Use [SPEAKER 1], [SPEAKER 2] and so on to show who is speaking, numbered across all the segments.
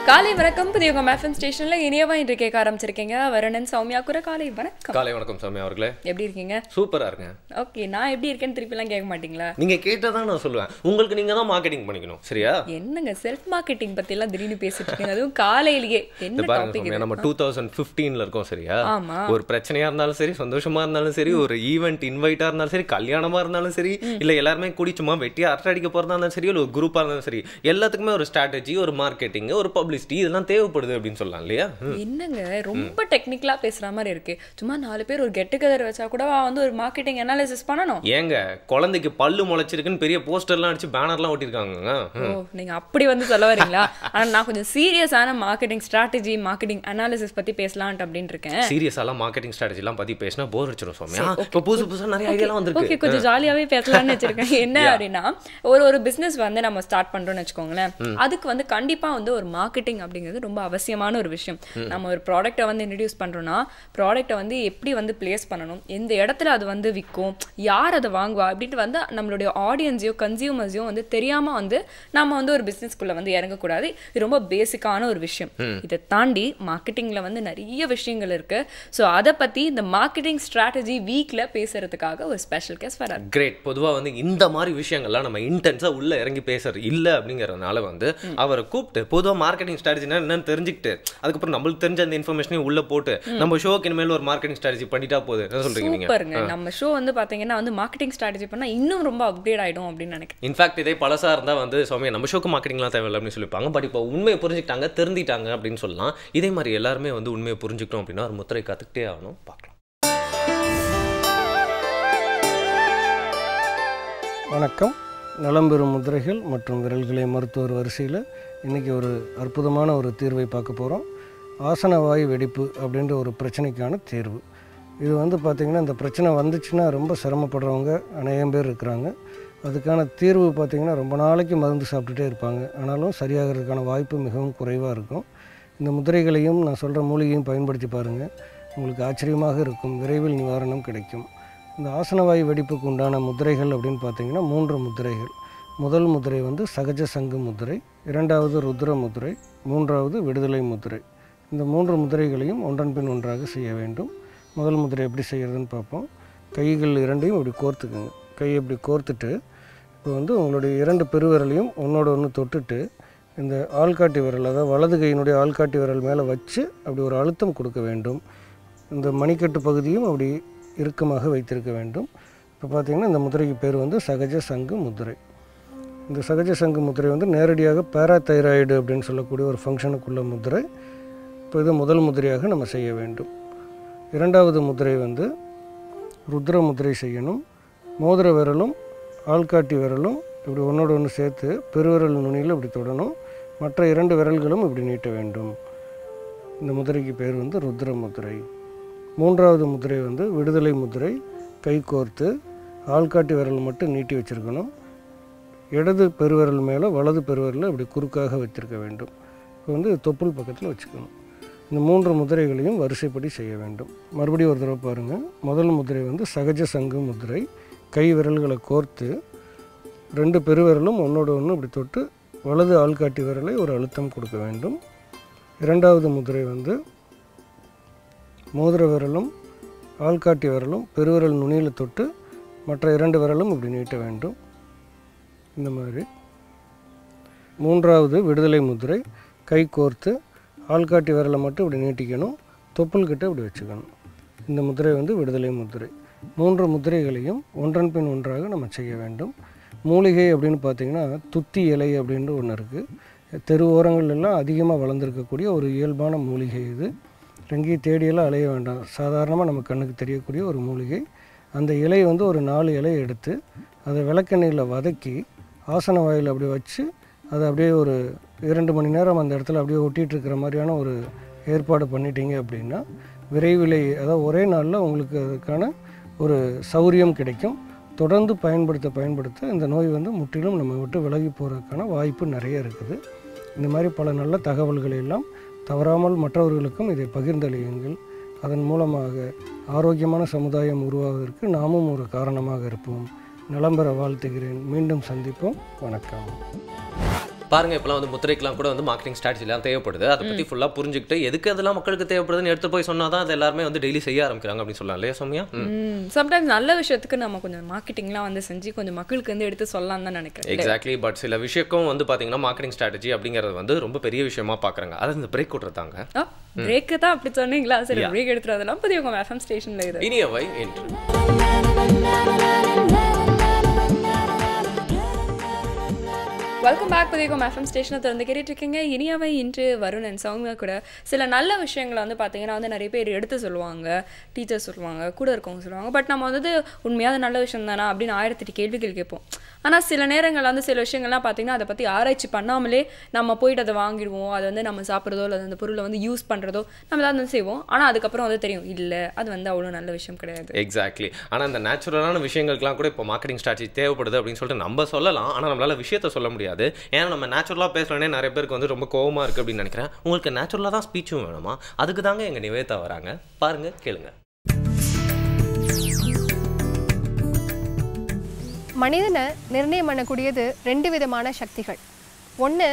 [SPEAKER 1] காலை வணக்கம் புதியகம் எஃப்எம் ஸ்டேஷன்ல இனியவா இன்று கேட்க ஆரம்பிச்சிருக்கீங்க. வருணன் சௌமியா கூட காலை வணக்கம்.
[SPEAKER 2] காலை வணக்கம் சௌமியா அவர்களே,
[SPEAKER 1] எப்படி இருக்கீங்க?
[SPEAKER 2] சூப்பரா இருக்கேன்.
[SPEAKER 1] ஓகே, நான் எப்படி இருக்கேன்னு திருப்பிலாம் கேட்க மாட்டீங்களா?
[SPEAKER 2] நீங்க கேட்டதான் நான் சொல்லுவேன். உங்களுக்கு நீங்க தான் மார்க்கெட்டிங் பண்ணிக்கணும், சரியா?
[SPEAKER 1] என்னங்க செல்ஃப் மார்க்கெட்டிங் பத்தி எல்லாம் திடீர்னு பேசிட்டு இருக்கீங்க, அதுவும் காலையிலேயே? என்ன டாபிக்?
[SPEAKER 2] நம்ம 2015ல இருக்கோம், சரியா?
[SPEAKER 1] ஆமா.
[SPEAKER 2] ஒரு பிரச்சனையா இருந்தாலும் சரி, சந்தோஷமா இருந்தாலும் சரி, ஒரு ஈவென்ட் இன்வைட்டா இருந்தாலும் சரி, கல்யாணமா இருந்தாலும் சரி, இல்ல எல்லாருமே கூடி சும்மா வெட்டியா அரட்டை அடிக்க போறதா இருந்தாலும் சரி, ஒரு குரூப்பா இருந்தாலும் சரி, எல்லாத்துக்குமே ஒரு ஸ்ட்ராட்டஜி, ஒரு மார்க்கெட்டிங், ஒரு பப்ளிசிட்டி இதெல்லாம் தேவைப்படுது அப்படின்னு சொல்லலாம் இல்லையா?
[SPEAKER 1] என்னங்க ரொம்ப டெக்னிக்கலா பேசுற மாதிரி இருக்கு. சும்மா 4 பேர் ஒரு கெட் டுகெதர் வச்சா கூட வந்து ஒரு மார்க்கெட்டிங் அனாலிசிஸ் பண்ணணும்.
[SPEAKER 2] ஏங்க குழந்தைக்கு பல்லு முளைச்சிருக்குன்னு பெரிய போஸ்டர்லாம் அடிச்சு பேனர்லாம் ஒட்டிருக்காங்க.
[SPEAKER 1] ஓ, நீங்க அப்படி வந்து சொல்ல வரீங்களா? ஆனா நான் கொஞ்சம் சீரியஸான மார்க்கெட்டிங் ஸ்ட்ராட்டஜி, மார்க்கெட்டிங் அனாலிசிஸ் பத்தி பேசலாம்னு அப்படின்னு இருக்கேன்.
[SPEAKER 2] சீரியஸாலாம் மார்க்கெட்டிங் ஸ்ட்ராட்டஜி எல்லாம் பத்தி பேசினா போர் அடிச்சிடும் சௌமியா. இப்போ புதுசா நிறைய ஐடியாலாம் வந்திருக்கு.
[SPEAKER 1] ஓகே, கொஞ்சம் ஜாலியாவே பேசலாம்னு வச்சிருக்கேன். என்ன அப்படின்னா, ஒரு பிசினஸ் வந்து நம்ம ஸ்டார்ட் பண்றோம்னு வச்சுக்கோங்களேன், அதுக்கு வந்து கண்டிப்பா வந்து ஒரு மார்க்கெட்டிங் அப்படிங்கிறது ரொம்ப அவசியமான ஒரு விஷயம். நம்ம ஒரு ப்ராடக்ட்டை வந்து இன்ட்ரடியூஸ் பண்றோம்னா, ப்ராடக்ட்டை வந்து எப்படி வந்து பிளேஸ் பண்ணணும், எந்த இடத்துல அது வந்து விற்கும், யார் அதை வாங்குவா அப்படின்ட்டு வந்து நம்மளுடைய ஆடியன்ஸையோ கன்சியூமர்ஸையோ வந்து தெரியாம வந்து நம்ம வந்து ஒரு பிசினஸ்க்குள்ள வந்து இறங்கக்கூடாது. இது ரொம்ப பேசிக்கான ஒரு விஷயம். இதை தாண்டி மார்க்கெட்டிங்ல வந்து நிறைய விஷயங்கள் இருக்கு. ஸோ அதை பத்தி இந்த மார்க்கெட்டிங் ஸ்ட்ராட்டஜி வீக்ல பேசுறதுக்காக ஒரு ஸ்பெஷல் கெஸ்ட் வராரு.
[SPEAKER 2] கிரேட். பொதுவா வந்து இந்த மாதிரி விஷயங்கள்லாம் நம்ம இன்டென்ஸா உள்ள இறங்கி பேசுறது இல்ல அப்படிங்கறதுனால வந்து அவரை கூப்பிட்டு பொதுவா மார்க்கெட்டிங் ஸ்ட்ராட்டஜினா என்னன்னு தெரிஞ்சுக்கிட்டு அதுக்கப்புறம் நம்மளுக்கு தெரிஞ்ச அந்த இன்ஃபர்மேஷனையும் உள்ள போட்டு நம்ம ஷோக்கு இனிமேல் ஒரு மார்க்கெட்டிங் ஸ்ட்ராட்டஜி பண்ணிட்டா போகுது. என்ன சொல்றீங்க நீங்க?
[SPEAKER 1] சூப்பருங்க. நம்ம ஷோ வந்து பாத்தீங்கன்னா வந்து மார்க்கெட்டிங் ஸ்ட்ராட்டஜி பண்ணா இன்னும் ரொம்ப அப்கிரேட் ஆயிடும் அப்படின்னு நினைக்கிறேன்.
[SPEAKER 2] இன்ஃபேக்ட் இதே பழசா இருந்தா வந்து சௌமியா நம்ம ஷோக்கு மார்க்கெட்டிங்லாம் தேவையில்லை அப்படின்னு சொல்லிப்பாங்க. பட் இப்போ உண்மையை புரிஞ்சுக்கிட்டாங்க, தெரிஞ்சிட்டாங்க அப்படின்னு சொல்லலாம். இதே மாதிரி எல்லாருமே வந்து உண்மையை புரிஞ்சுக்கிட்டோம் அப்படின்னா ஒரு முத்திரை கத்துக்கிட்டே ஆகணும். பார்க்கலாம்.
[SPEAKER 3] வணக்கம். நலம்பெறும் முதிரைகள் மற்றும் விரல்களை மருத்துவர் வரிசையில் இன்றைக்கி ஒரு அற்புதமான ஒரு தீர்வை பார்க்க போகிறோம். ஆசனவாய் வெடிப்பு அப்படின்ற ஒரு பிரச்சனைக்கான தீர்வு. இது வந்து பார்த்திங்கன்னா, இந்த பிரச்சனை வந்துச்சுன்னா ரொம்ப சிரமப்படுறவங்க அநேகம் பேர் இருக்கிறாங்க. அதுக்கான தீர்வு பார்த்திங்கன்னா ரொம்ப நாளைக்கு மருந்து சாப்பிட்டுட்டே இருப்பாங்க. ஆனாலும் சரியாகிறதுக்கான வாய்ப்பு மிகவும் குறைவாக இருக்கும். இந்த முதிரைகளையும் நான் சொல்கிற மூலிகையும் பயன்படுத்தி பாருங்கள், உங்களுக்கு ஆச்சரியமாக இருக்கும். விரைவில் நிவாரணம் கிடைக்கும். இந்த ஆசனவாய் வெடிப்புக்கு உண்டான முதிரைகள் அப்படின்னு பார்த்திங்கன்னா 3 முதிரைகள். முதல் முதிரை வந்து சகஜ சங்கு முதிரை, இரண்டாவது ருத்ர முதிரை, மூன்றாவது விடுதலை முதிரை. இந்த 3 முதிரைகளையும் ஒன்றன் பின் ஒன்றாக செய்ய வேண்டும். முதல் முதிரை எப்படி செய்கிறதுன்னு பார்ப்போம். கைகள் இரண்டையும் இப்படி கோர்த்துக்குங்க. கையை இப்படி கோர்த்துட்டு இப்போ வந்து உங்களுடைய 2 பெருவிரலையும் ஒன்றோட ஒன்று தொட்டுட்டு இந்த ஆள்காட்டி விரல், அதாவது வலது கையினுடைய ஆள்காட்டி விரல் மேலே வச்சு அப்படி ஒரு அழுத்தம் கொடுக்க வேண்டும். இந்த மணிக்கட்டு பகுதியும் அப்படி இறுக்கமாக வைத்திருக்க வேண்டும். இப்போ பார்த்திங்கன்னா இந்த முதிரைக்கு பேர் வந்து சகஜ சங்கு முதிரை. இந்த சகஜ சங்கு முதிரை வந்து நேரடியாக பேராதைராய்டு அப்படின்னு சொல்லக்கூடிய ஒரு ஃபங்க்ஷனுக்குள்ள முதிரை. இப்போ இது முதல் முதிரையாக நம்ம செய்ய வேண்டும். இரண்டாவது முதிரை வந்து ருத்ர முதிரை செய்யணும். மோதிர விரலும் ஆள்காட்டி விரலும் இப்படி ஒன்றோட ஒன்று சேர்த்து பெருவிரல் நுனியில் இப்படி தொடணும். மற்ற 2 விரல்களும் இப்படி நீட்ட வேண்டும். இந்த முதிரைக்கு பேர் வந்து ருத்ர முதிரை. மூன்றாவது முதிரை வந்து விடுதலை முதிரை. கை கோர்த்து ஆள்காட்டி விரல் மட்டும் நீட்டி வச்சுருக்கணும். இடது பெருவிரல் மேலே வலது பெருவிரலில் இப்படி குறுக்காக வச்சுருக்க வேண்டும். இப்போ வந்து தொப்புள் பக்கத்தில் வச்சுக்கணும். இந்த 3 முதிரைகளையும் வரிசைப்படி செய்ய வேண்டும். மறுபடியும் ஒரு தடவை பாருங்கள். முதல் முதிரை வந்து சகஜ சங்கு முதிரை. கை விரல்களை கோர்த்து 2 பெருவிரலும் ஒன்றோட ஒன்று இப்படி தொட்டு வலது ஆள்காட்டி விரலை ஒரு அழுத்தம் கொடுக்க வேண்டும். இரண்டாவது முதிரை வந்து மோதிர விரலும் ஆள்காட்டி விரலும் பெருவிரல் நுனியில் தொட்டு மற்ற 2 விரலும் இப்படி நீட்ட வேண்டும். இந்த மாதிரி. மூன்றாவது விடுதலை முதிரை. கை கோர்த்து ஆள்காட்டி விரலை மட்டும் இப்படி நீட்டிக்கணும். தொப்புள்கிட்ட இப்படி வச்சுக்கணும். இந்த முதிரை வந்து விடுதலை முதிரை. 3 முதிரைகளையும் ஒன்றன் பின் ஒன்றாக நம்ம செய்ய வேண்டும். மூலிகை அப்படின்னு பார்த்திங்கன்னா துத்தி இலை அப்படின்ற ஒன்று இருக்குது. தெரு ஓரங்கள்லாம் அதிகமாக வளர்ந்துருக்கக்கூடிய ஒரு இயல்பான மூலிகை இது. எங்கேயும் தேடியெல்லாம் அலைய வேண்டாம். சாதாரணமாக நம்ம கண்ணுக்கு தெரியக்கூடிய ஒரு மூலிகை. அந்த இலை வந்து ஒரு 4 இலையை எடுத்து அதை விளக்கெண்ணெயில் வதக்கி ஆசன வாயில் அப்படி வச்சு அதை அப்படியே ஒரு 2 மணி நேரம் அந்த இடத்துல அப்படியே ஒட்டிகிட்டு இருக்கிற மாதிரியான ஒரு ஏற்பாடு பண்ணிட்டீங்க அப்படின்னா விரைவிலே, அதாவது ஒரே நாளில் உங்களுக்கு அதுக்கான ஒரு சௌரியம் கிடைக்கும். தொடர்ந்து பயன்படுத்த இந்த நோய் வந்து முற்றிலும் நம்ம விட்டு விலகி போகிறதுக்கான வாய்ப்பு நிறைய இருக்குது. இந்த மாதிரி பல நல்ல தகவல்களை எல்லாம் தவறாமல் மற்றவர்களுக்கும் இதை பகிர்ந்தளியுங்கள். அதன் மூலமாக ஆரோக்கியமான சமுதாயம் உருவாவதற்கு நாமும் ஒரு காரணமாக இருப்போம். நலம் பெற வாழ்த்துகிறேன். மீண்டும் சந்திப்போம். வணக்கம்.
[SPEAKER 2] பாருங்க இப்போலாம் வந்து முத்திரைக்கெல்லாம் கூட வந்து மார்க்கெட்டிங் ஸ்ட்ராட்டஜிலாம் தேவைப்படுது. அதை பற்றி ஃபுல்லாக புரிஞ்சுக்கிட்டு எதுக்கு அதெல்லாம் மக்களுக்கு தேவைப்படுதுன்னு எடுத்து போய் சொன்னால் தான் அது எல்லாருமே வந்து டெய்லி செய்ய ஆரம்பிக்கிறாங்க அப்படின்னு சொல்லலாம் இல்லையா சௌமியா?
[SPEAKER 1] சம்டைம்ஸ் நல்ல விஷயத்துக்கு நம்ம கொஞ்சம் மார்க்கெட்டிங்லாம் வந்து செஞ்சு கொஞ்சம் மக்களுக்கு வந்து எடுத்து சொல்லலாம் தான் நினைக்கிறேன்.
[SPEAKER 2] எக்ஸாக்ட்லி. பட் சில விஷயம் வந்து பார்த்தீங்கன்னா மார்க்கெட்டிங் ஸ்ட்ராட்டஜி அப்படிங்கிறது வந்து ரொம்ப பெரிய விஷயமா பார்க்குறாங்க. அது இந்த பிரேக் விட்றதாங்க.
[SPEAKER 1] பிரேக்கு தான் அப்படி சொன்னீங்களா? சரி, பிரேக் எடுத்துறதெல்லாம் புதிய உங்கள் எஃப்எம் ஸ்டேஷனில் இது
[SPEAKER 2] இனியவை என்று.
[SPEAKER 1] வெல்கம் பேக் புதிய எஃப்எம் ஸ்டேஷனை திறந்து கேட்டுட்டு இருக்கீங்க. இனியவை இன்று வருண் அண்ட் சௌமியா கூட சில நல்ல விஷயங்களை வந்து பார்த்தீங்கன்னா வந்து நிறைய பேர் எடுத்து சொல்லுவாங்க, டீச்சர்ஸ் சொல்லுவாங்க, கூட இருக்கவங்க சொல்லுவாங்க. பட் நம்ம வந்து உண்மையாக நல்ல விஷயம் தானா அப்படின்னு 1008 கேள்விகள் கேட்போம். ஆனால் சில நேரங்கள் வந்து சில விஷயங்கள்லாம் பார்த்தீங்கன்னா அதை பற்றி ஆராய்ச்சி பண்ணாமலே நம்ம போயிட்டு அதை வாங்கிடுவோம். அதை வந்து நம்ம சாப்பிட்றதோ இல்லை அந்த பொருளை வந்து யூஸ் பண்ணுறதோ நம்ம தான் வந்து செய்வோம். ஆனால் அதுக்கப்புறம் வந்து தெரியும் இல்லை அது வந்து அவ்வளோ நல்ல விஷயம் கிடையாது.
[SPEAKER 2] எக்ஸாக்ட்லி. ஆனால் இந்த நேச்சுரலான விஷயங்களுக்குலாம் கூட இப்போ மார்க்கெட்டிங் ஸ்ட்ராட்டஜி தேவைப்படுது அப்படின்னு சொல்லிட்டு நம்ம சொல்லலாம். ஆனால் நம்மளால் விஷயத்தை சொல்ல முடியாது. ஏன்னா நம்ம நேச்சுரலாக பேசுகிறோன்னே நிறைய பேருக்கு வந்து ரொம்ப கோவமாக இருக்குது அப்படின்னு நினைக்கிறேன். உங்களுக்கு நேச்சுரலாக தான் ஸ்பீச்சும் வேணுமா? அதுக்கு தாங்க எங்கள் நிவேதா வராங்க. பாருங்க, கேளுங்க.
[SPEAKER 4] மனிதனை நிர்ணயம் பண்ணக்கூடியது 2 விதமான சக்திகள். ஒன்று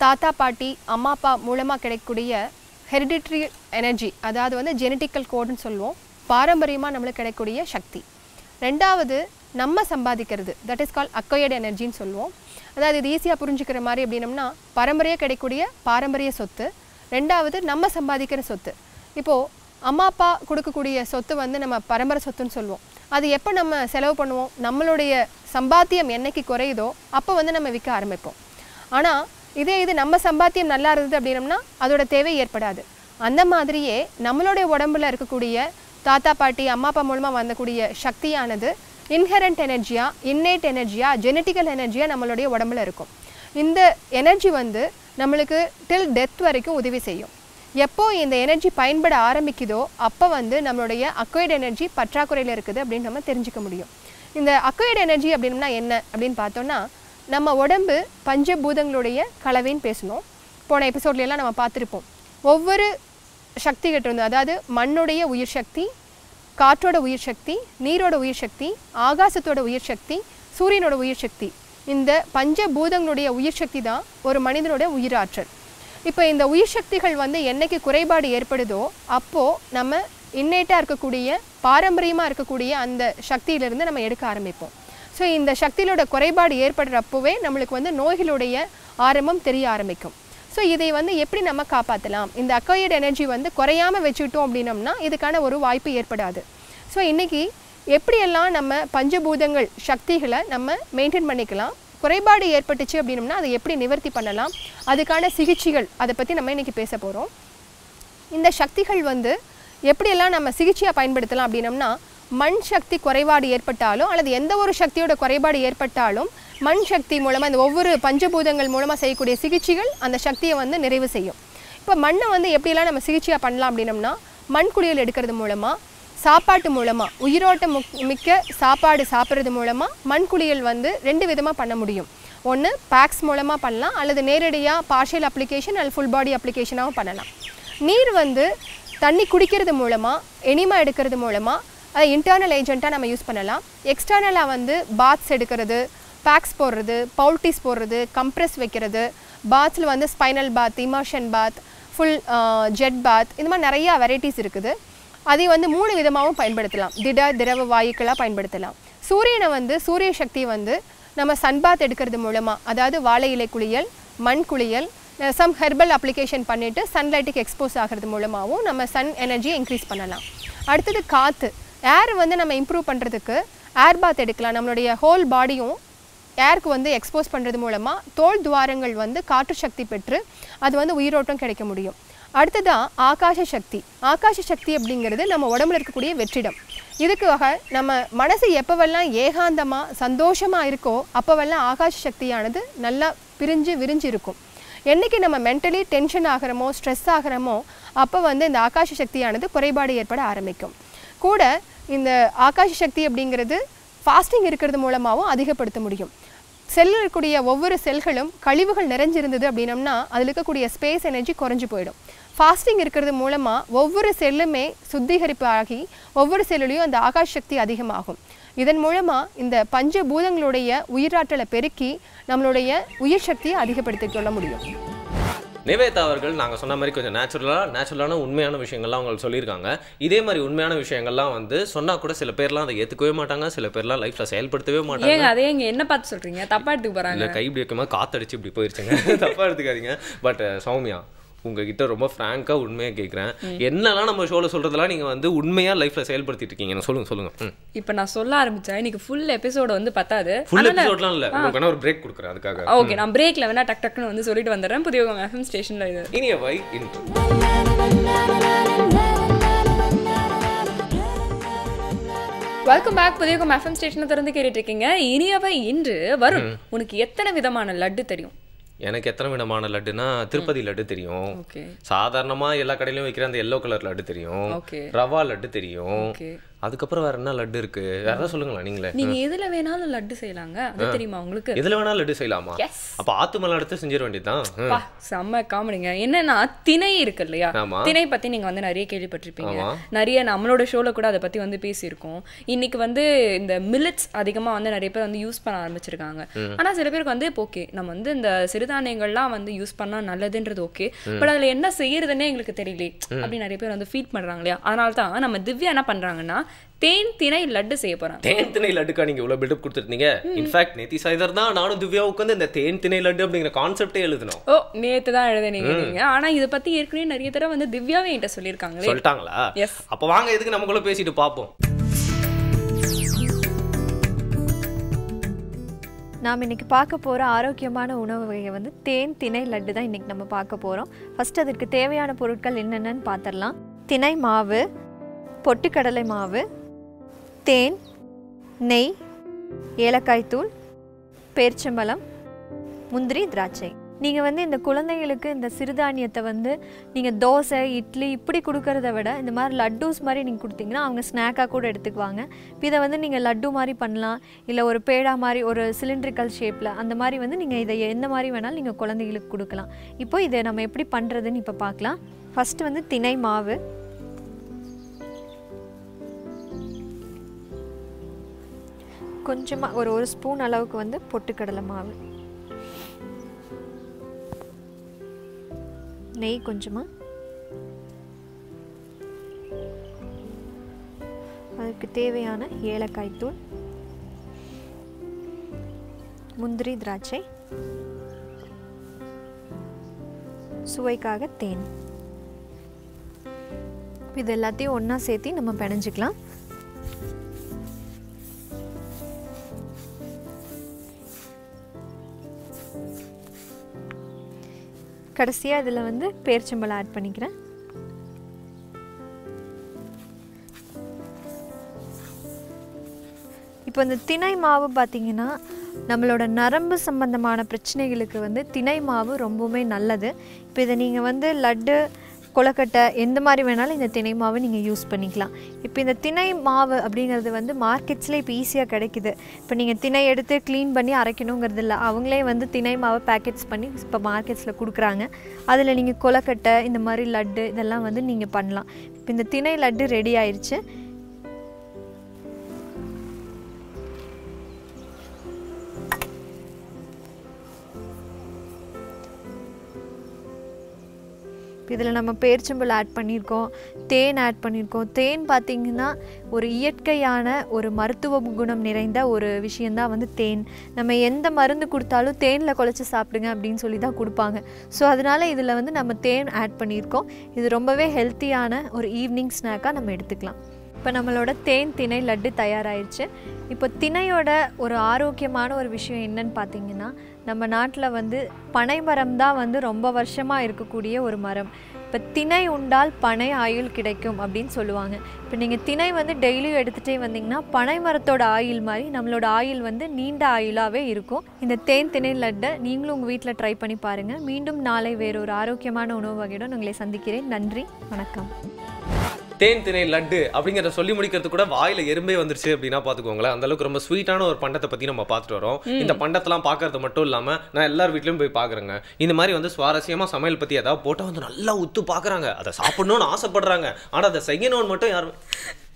[SPEAKER 4] தாத்தா பாட்டி அம்மா அப்பா மூலமாக கிடைக்கக்கூடிய ஹெரிடிட்ரி எனர்ஜி, அதாவது வந்து ஜெனட்டிக்கல் கோடுன்னு சொல்லுவோம், பாரம்பரியமாக நம்மளுக்கு கிடைக்கக்கூடிய சக்தி. ரெண்டாவது நம்ம சம்பாதிக்கிறது, தட் இஸ் கால் அக்வயர்டு எனர்ஜின்னு சொல்லுவோம். அதாவது இது ஈஸியாக புரிஞ்சுக்கிற மாதிரி அப்படின்னம்னா பரம்பரையாக கிடைக்கக்கூடிய பாரம்பரிய சொத்து, ரெண்டாவது நம்ம சம்பாதிக்கிற சொத்து. இப்போது அம்மா அப்பா கொடுக்கக்கூடிய சொத்து வந்து நம்ம பரம்பரை சொத்துன்னு சொல்லுவோம். அது எப்போ நம்ம செலவு பண்ணுவோம், நம்மளுடைய சம்பாத்தியம் என்னைக்கு குறையுதோ அப்போ வந்து நம்ம விற்க ஆரம்பிப்போம். ஆனால் இது நம்ம சம்பாத்தியம் நல்லா இருந்தது அப்படின்னம்னா அதோட தேவை ஏற்படாது. அந்த மாதிரியே நம்மளுடைய உடம்புல இருக்கக்கூடிய தாத்தா பாட்டி அம்மா அப்பா மூலமாக வந்தக்கூடிய சக்தியானது இன்ஹெரண்ட் எனர்ஜியா, இன்னேட் எனர்ஜியா, ஜெனட்டிக்கல் எனர்ஜியா நம்மளுடைய உடம்புல இருக்கும். இந்த எனர்ஜி வந்து நம்மளுக்கு டில் டெத் வரைக்கும் உதவி செய்யும். எப்போ இந்த எனர்ஜி பயன்பட ஆரம்பிக்குதோ அப்போ வந்து நம்மளுடைய அக்வைர்டு எனர்ஜி பற்றாக்குறையில் இருக்குது அப்படின்னு நம்ம தெரிஞ்சுக்க முடியும். இந்த அக்வைர்டு எனர்ஜி அப்படின்னா என்ன அப்படின்னு பார்த்தோன்னா, நம்ம உடம்பு பஞ்சபூதங்களுடைய கலவைன்னு பேசணும். போன எபிசோட்லாம் நம்ம பார்த்துருப்போம். ஒவ்வொரு சக்தி கிட்ட இருந்து, அதாவது மண்ணுடைய உயிர் சக்தி, காற்றோட உயிர் சக்தி, நீரோட உயிர் சக்தி, ஆகாசத்தோட உயிர் சக்தி, சூரியனோட உயிர் சக்தி, இந்த பஞ்சபூதங்களுடைய உயிர் சக்தி தான் ஒரு மனிதனோட உயிராற்றல். இப்போ இந்த உயிர் சக்திகள் வந்து என்னைக்கு குறைபாடு ஏற்படுதோ அப்போது நம்ம இன்னேட்டாக இருக்கக்கூடிய பாரம்பரியமாக இருக்கக்கூடிய அந்த சக்தியிலிருந்து நம்ம எடுக்க ஆரம்பிப்போம். ஸோ இந்த சக்தியோட குறைபாடு ஏற்படுறப்போவே நம்மளுக்கு வந்து நோய்களுடைய ஆரம்பம் தெரிய ஆரம்பிக்கும். ஸோ இதை வந்து எப்படி நம்ம காப்பாற்றலாம், இந்த அக்வயர்டு எனர்ஜி வந்து குறையாமல் வச்சுக்கிட்டோம் அப்படின்னம்னா இதுக்கான ஒரு வாய்ப்பு ஏற்படாது. ஸோ இன்றைக்கி எப்படியெல்லாம் நம்ம பஞ்சபூதங்கள் சக்திகளை நம்ம மெயின்டைன் பண்ணிக்கலாம், குறைபாடு ஏற்பட்டுச்சு அப்படின்னம்னா அதை எப்படி நிவர்த்தி பண்ணலாம், அதுக்கான சிகிச்சைகள், அதை பற்றி நம்ம இன்றைக்கி பேச போகிறோம். இந்த சக்திகள் வந்து எப்படியெல்லாம் நம்ம சிகிச்சையாக பயன்படுத்தலாம் அப்படின்னம்னா, மண் சக்தி குறைபாடு ஏற்பட்டாலும் அல்லது எந்த ஒரு சக்தியோட குறைபாடு ஏற்பட்டாலும் மண் சக்தி மூலமாக இந்த ஒவ்வொரு பஞ்சபூதங்கள் மூலமாக செய்யக்கூடிய சிகிச்சைகள் அந்த சக்தியை வந்து நிறைவு செய்யும். இப்போ மண்ணை வந்து எப்படியெல்லாம் நம்ம சிகிச்சையாக பண்ணலாம் அப்படின்னம்னா, மண் குளியல் எடுக்கிறது மூலமாக, சாப்பாட்டு மூலமாக, உயிரோட்டம் மிக்க சாப்பாடு சாப்பிட்றது மூலமாக மண் குளியல் வந்து 2 விதமாக பண்ண முடியும். ஒன்று பேக்ஸ் மூலமாக பண்ணலாம், அல்லது நேரடியாக பார்ஷியல் அப்ளிகேஷன் அல்லது ஃபுல் பாடி அப்ளிகேஷனாகவும் பண்ணலாம். நீர் வந்து தண்ணி குடிக்கிறது மூலமாக, எனிமா எடுக்கிறது மூலமாக, அதை இன்டர்னல் ஏஜென்ட்டாக நம்ம யூஸ் பண்ணலாம். எக்ஸ்டர்னலாக வந்து பாத்ஸ் எடுக்கிறது, பேக்ஸ் போடுறது, பவுல்டிஸ் போடுறது, கம்ப்ரெஸ் வைக்கிறது, பாத்ஸில் வந்து ஸ்பைனல் பாத், இமர்ஷன் பாத், ஃபுல் ஜெட் பாத், இந்த மாதிரி நிறையா வெரைட்டிஸ் இருக்குது. அதை வந்து 3 விதமாகவும் பயன்படுத்தலாம். திரவ வாயுக்களாக பயன்படுத்தலாம். சூரியனை வந்து சூரிய சக்தி வந்து நம்ம சன்பாத் எடுக்கிறது மூலமாக, அதாவது வாழை இலை குளியல், மண் குளியல், சம் ஹெர்பல் அப்ளிகேஷன் பண்ணிவிட்டு சன்லைட்டுக்கு எக்ஸ்போஸ் ஆகிறது மூலமாகவும் நம்ம சன் எனர்ஜியை இன்க்ரீஸ் பண்ணலாம். அடுத்தது காற்று, ஏர் வந்து நம்ம இம்ப்ரூவ் பண்ணுறதுக்கு ஏர் பாத் எடுக்கலாம். நம்மளுடைய ஹோல் பாடியும் ஏருக்கு வந்து எக்ஸ்போஸ் பண்ணுறது மூலமாக தோல் துவாரங்கள் வந்து காற்று சக்தி பெற்று அது வந்து உயிரோட்டம் கிடைக்க முடியும். அடுத்ததான் ஆகாச சக்தி. ஆகாச சக்தி அப்படிங்கிறது நம்ம உடம்புல இருக்கக்கூடிய வெற்றிடம். இதுக்காக நம்ம மனசு எப்போவெல்லாம் ஏகாந்தமாக சந்தோஷமாக இருக்கோ அப்போவெல்லாம் ஆகாச சக்தியானது நல்லா விரிஞ்சு இருக்கும். என்றைக்கு நம்ம மென்டலி டென்ஷன் ஆகிறோமோ, ஸ்ட்ரெஸ் ஆகிறோமோ அப்போ வந்து இந்த ஆகாச சக்தியானது குறைபாடு ஏற்பட ஆரம்பிக்கும். கூட இந்த ஆகாச சக்தி அப்படிங்கிறது ஃபாஸ்டிங் இருக்கிறது மூலமாகவும் அதிகப்படுத்த முடியும். செல்லில் இருக்கக்கூடிய ஒவ்வொரு செல்களும் கழிவுகள் நிறைஞ்சிருந்தது அப்படின்னம்னா அதில் இருக்கக்கூடிய ஸ்பேஸ் எனர்ஜி குறைஞ்சி போயிடும். ஃபாஸ்டிங் இருக்கிறது மூலமாக ஒவ்வொரு செல்லுமே சுத்திகரிப்பு ஆகி ஒவ்வொரு செல்லுலேயும் அந்த ஆகாஷ் சக்தி அதிகமாகும். இதன் மூலமாக இந்த பஞ்சபூதங்களுடைய உயிராற்றலை பெருக்கி நம்மளுடைய உயிர் சக்தியை அதிகப்படுத்திக் கொள்ள முடியும்.
[SPEAKER 2] நிவேதா அவர்கள் நாங்கள் சொன்ன மாதிரி கொஞ்சம் நேச்சுரலான உண்மையான விஷயங்கள்லாம் அவங்க சொல்லியிருக்காங்க. இதே மாதிரி உண்மையான விஷயங்கள்லாம் வந்து சொன்னா கூட சில பேர்லாம் அதை ஏற்றுக்கவே மாட்டாங்க, சில பேர்லாம் லைஃப்ல செயல்படுத்தவே மாட்டாங்க.
[SPEAKER 1] ஏங்க அதே இங்க என்ன பார்த்து சொல்றீங்க? தப்பா எடுத்துக்க போறாங்க.
[SPEAKER 2] இல்லை கை இப்படி வைக்கும்போது காத்தடிச்சு இப்படி போயிருச்சுங்க, தப்பா எடுத்துக்காதீங்க. பட் சௌமியா உங்ககிட்ட ரொம்ப ஃப்ராங்கா உண்மையாக கேட்குறேன், என்னெல்லாம் நம்ம ஷோவில் சொல்றதெல்லாம் நீங்க வந்து உண்மையா லைஃப்ல செயல்படுத்திட்டு இருக்கீங்க, சொல்லுங்க.
[SPEAKER 1] இப்போ நான் சொல்ல ஆரம்பிச்சேன், இன்னைக்கு ஃபுல் எபிசோட வந்து பத்தாது.
[SPEAKER 2] ஃபுல் எபிசோட்லாம் இல்லை, உங்களுக்கு வேணா ஒரு பிரேக் கொடுக்குறேன் அதுக்காக.
[SPEAKER 1] ஓகே, நான் பிரேக்ல வேணா டக்குன்னு வந்து சொல்லிட்டு வந்துடுறேன். புதிய FM ஸ்டேஷன்ல இது
[SPEAKER 2] இனியவை இன்று.
[SPEAKER 1] Welcome back. புதிய FM ஸ்டேஷனை திறந்து கேட்டுட்டு இருக்கீங்க. இனியவை இன்று வரும். உனக்கு எத்தனை விதமான லட்டு தெரியும்?
[SPEAKER 2] எனக்கு எத்தனை விதமான லட்டுனா திருப்பதி லட்டு தெரியும், சாதாரணமா எல்லா கடையிலும் வைக்கிற அந்த எல்லோ கலர் லட்டு தெரியும், ரவா லட்டு தெரியும், அதுக்கப்புறம் வேற என்ன லட்டு இருக்கு, வேற ஏதாவது சொல்லுங்களா நீங்களே.
[SPEAKER 1] நீங்க எதுல வேணாலும் லட்டு செய்யலாங்க, அது தெரியுமா உங்களுக்கு?
[SPEAKER 2] எதுல வேணாலும் லட்டு செய்யலாமா? அப்ப ஆத்து மலை எடுத்து செஞ்சிட வேண்டியதுதான்.
[SPEAKER 1] செம்ம காமெடிங்க. என்னன்னா திணை இருக்கு இல்லையா, திணை பத்தி நீங்க வந்து நிறைய கேள்விப்பட்டிருப்பீங்க, நிறைய நம்மளோட ஷோல கூட அதை பத்தி வந்து பேசியிருக்கோம். இன்னைக்கு வந்து இந்த மில்லட்ஸ் அதிகமா வந்து நிறைய பேர் வந்து யூஸ் பண்ண ஆரம்பிச்சிருக்காங்க. ஆனா சில பேருக்கு வந்து ஓகே நம்ம வந்து இந்த சிறுதானியங்கள்லாம் வந்து யூஸ் பண்ணா நல்லதுன்றது ஓகே, பட் அதுல என்ன செய்யறதுன்னே எங்களுக்கு தெரியல அப்படின்னு நிறைய பேர் வந்து ஃபீல் பண்றாங்க இல்லையா. அதனால தான் நம்ம திவ்யா என்ன பண்றாங்கன்னா தேன் திணை லட்டு செய்ய போறாங்க.
[SPEAKER 2] தேன் திணை லட்டுக்கா நீங்க இவ்வளவு பில்டப் கொடுத்துருந்தீங்க. இன்ஃபேக்ட் நேத்தி சாய்தர் தான் நானும் திவ்யா உட்காந்து இந்த தேன் திணை லட்டு அப்படிங்கிற கான்செப்டே எழுதணும்.
[SPEAKER 1] ஓ, நேத்து தான் எழுதுனீங்க. ஆனா இத பத்தி ஏற்கனவே நிறைய தடவை வந்து திவ்யாவே என்கிட்ட சொல்லியிருக்காங்க.
[SPEAKER 2] சொல்லிட்டாங்களா? அப்ப வாங்க எதுக்கு நமக்குள்ள பேசிட்டு பார்ப்போம்.
[SPEAKER 5] நாம் இன்றைக்கி பார்க்க போகிற ஆரோக்கியமான உணவு வகை வந்து தேன் திணை லட்டு தான் இன்றைக்கி நம்ம பார்க்க போகிறோம். ஃபஸ்ட் அதற்கு தேவையான பொருட்கள் என்னென்னு பார்த்துடலாம். திணை மாவு, பொட்டுக்கடலை மாவு, தேன், நெய், ஏலக்காய் தூள், பேரிச்சம்பழம், முந்திரி, திராட்சை. நீங்கள் வந்து இந்த குழந்தைங்களுக்கு இந்த சிறுதானியத்தை வந்து நீங்கள் தோசை இட்லி இப்படி கொடுக்கறத விட இந்த மாதிரி லட்டூஸ் மாதிரி நீங்கள் கொடுத்தீங்கன்னா அவங்க ஸ்நாக்காக கூட எடுத்துக்குவாங்க. இப்போ இதை வந்து நீங்கள் லட்டு மாதிரி பண்ணலாம், இல்லை ஒரு பேடா மாதிரி ஒரு சிலிண்ட்ரிக்கல் ஷேப்பில் அந்த மாதிரி வந்து நீங்கள் இதை எந்த மாதிரி வேணாலும் நீங்கள் குழந்தைங்களுக்கு கொடுக்கலாம். இப்போ இதை நம்ம எப்படி பண்ணுறதுன்னு இப்போ பார்க்கலாம். ஃபஸ்ட்டு வந்து திணை மாவு, கொஞ்சமாக ஒரு ஸ்பூன் அளவுக்கு வந்து பொட்டுக்கடலை மாவு, நெய் கொஞ்சமாக, அதுக்கு தேவையான ஏலக்காய் தூள், முந்திரி, திராட்சை, சுவைக்காக தேன். இது எல்லாத்தையும் ஒன்றா சேர்த்து நம்ம பிணைஞ்சிக்கலாம். கடைசியாக இதில் வந்து பேரிச்சம்பழம் ஆட் பண்ணிக்கிறேன். இப்போ இந்த திணை மாவு பார்த்திங்கன்னா நம்மளோட நரம்பு சம்பந்தமான பிரச்சனைகளுக்கு வந்து திணை மாவு ரொம்பவுமே நல்லது. இப்போ இதை நீங்கள் வந்து லட்டு கொழுக்கட்டை எந்த மாதிரி வேணாலும் இந்த திணை மாவு நீங்கள் யூஸ் பண்ணிக்கலாம். இப்போ இந்த திணை மாவு அப்படிங்கிறது வந்து மார்க்கெட்ஸில் இப்போ ஈஸியாக கிடைக்குது. இப்போ நீங்கள் திணை எடுத்து க்ளீன் பண்ணி அரைக்கணுங்கிறது இல்லை, அவங்களே வந்து திணை மாவை பேக்கெட்ஸ் பண்ணி இப்போ மார்க்கெட்ஸில் கொடுக்குறாங்க. அதில் நீங்கள் கொழுக்கட்டை இந்த மாதிரி லட்டு இதெல்லாம் வந்து நீங்கள் பண்ணலாம். இப்போ இந்த திணை லட்டு ரெடி ஆயிடுச்சு. இதில் நம்ம பேரிச்சம்பழம் ஆட் பண்ணியிருக்கோம், தேன் ஆட் பண்ணியிருக்கோம். தேன் பார்த்திங்கன்னா ஒரு இயற்கையான ஒரு மருத்துவ குணம் நிறைந்த ஒரு விஷயந்தான் வந்து தேன். நம்ம எந்த மருந்து கொடுத்தாலும் தேனில் குழச்சி சாப்பிடுங்க அப்படின்னு சொல்லி தான் கொடுப்பாங்க. ஸோ அதனால் இதில் வந்து நம்ம தேன் ஆட் பண்ணியிருக்கோம். இது ரொம்பவே ஹெல்த்தியான ஒரு ஈவினிங் ஸ்நாக்காக நம்ம எடுத்துக்கலாம். இப்போ நம்மளோட தேன் திணை லட்டு தயாராகிடுச்சு. இப்போ திணையோட ஒரு ஆரோக்கியமான ஒரு விஷயம் என்னன்னு பார்த்தீங்கன்னா, நம்ம நாட்டில் வந்து பனை மரம் தான் வந்து ரொம்ப வருஷமாக இருக்கக்கூடிய ஒரு மரம். இப்போ திணை உண்டால் பனை ஆயுள் கிடைக்கும் அப்படின்னு சொல்லுவாங்க. இப்போ நீங்கள் திணை வந்து டெய்லியும் எடுத்துகிட்டே வந்தீங்கன்னா பனை மரத்தோட ஆயுள் மாதிரி நம்மளோட ஆயுள் வந்து நீண்ட ஆயுளாகவே இருக்கும். இந்த தேன் திணை லட்டை நீங்களும் உங்கள் வீட்டில் ட்ரை பண்ணி பாருங்கள். மீண்டும் நாளை வேறொரு ஆரோக்கியமான உணவு வகையுடன் உங்களை சந்திக்கிறேன். நன்றி, வணக்கம்.
[SPEAKER 2] தேன் திணை லட்டு அப்படிங்கிறத சொல்லி முடிக்கிறது கூட வாயில எறும்பே வந்துருச்சு அப்படின்னா பாத்துக்கோங்களேன். அந்த அளவுக்கு ரொம்ப ஸ்வீட்டான ஒரு பண்டத்தை பத்தி நம்ம பார்த்துட்டு வரோம். இந்த பண்டத்தெல்லாம் பார்க்கறது மட்டும் இல்லாம நான் எல்லார் வீட்லயும் போய் பாக்குறேங்க. இந்த மாதிரி வந்து சுவாரஸ்யமா சமையல் பத்தி ஏதாவது போட்டா வந்து நல்லா உத்து பாக்குறாங்க, அதை சாப்பிடணும்னு ஆசைப்படுறாங்க. ஆனா அதை செய்யணும்னு மட்டும் யாரும்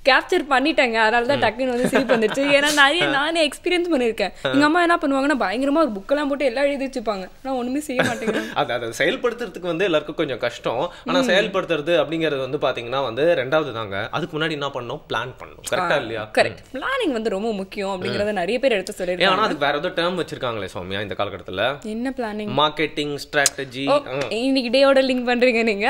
[SPEAKER 1] கேப்சர் பண்ணிட்டேங்க, அதனால தான் டக்குன்னு வந்து சிரிப்பு வந்துச்சு. ஏன்னா நிறைய நானே எக்ஸ்பீரியன்ஸ் பண்ணியிருக்கேன். எங்கள் அம்மா என்ன பண்ணுவாங்கன்னா பயங்கரமாக ஒரு புக்கெல்லாம் போட்டு எல்லாம் எழுதி வச்சுப்பாங்க, நான் ஒன்றுமே செய்ய மாட்டேங்க.
[SPEAKER 2] அதை செயல்படுத்துறதுக்கு வந்து எல்லாருக்கும் கொஞ்சம் கஷ்டம். ஆனால் செயல்படுத்துறது அப்படிங்கிறது வந்து பார்த்தீங்கன்னா வந்து ரெண்டாவது தாங்க. அதுக்கு முன்னாடி என்ன பண்ணணும், பிளான் பண்ணணும். கரெக்டாக இல்லையா?
[SPEAKER 1] கரெக்ட். பிளானிங் வந்து ரொம்ப முக்கியம் அப்படிங்கிறத நிறைய பேர் எடுத்து சொல்லியிருக்காங்க.
[SPEAKER 2] ஆனால் அதுக்கு வேற ஏதோ டேர்ம் வச்சிருக்காங்களே சௌமியா இந்த காலகட்டத்தில்.
[SPEAKER 1] என்ன பிளானிங்?
[SPEAKER 2] Marketing strategy.
[SPEAKER 1] இன்னைக்கு டேயோட லிங்க் பண்றீங்க நீங்க.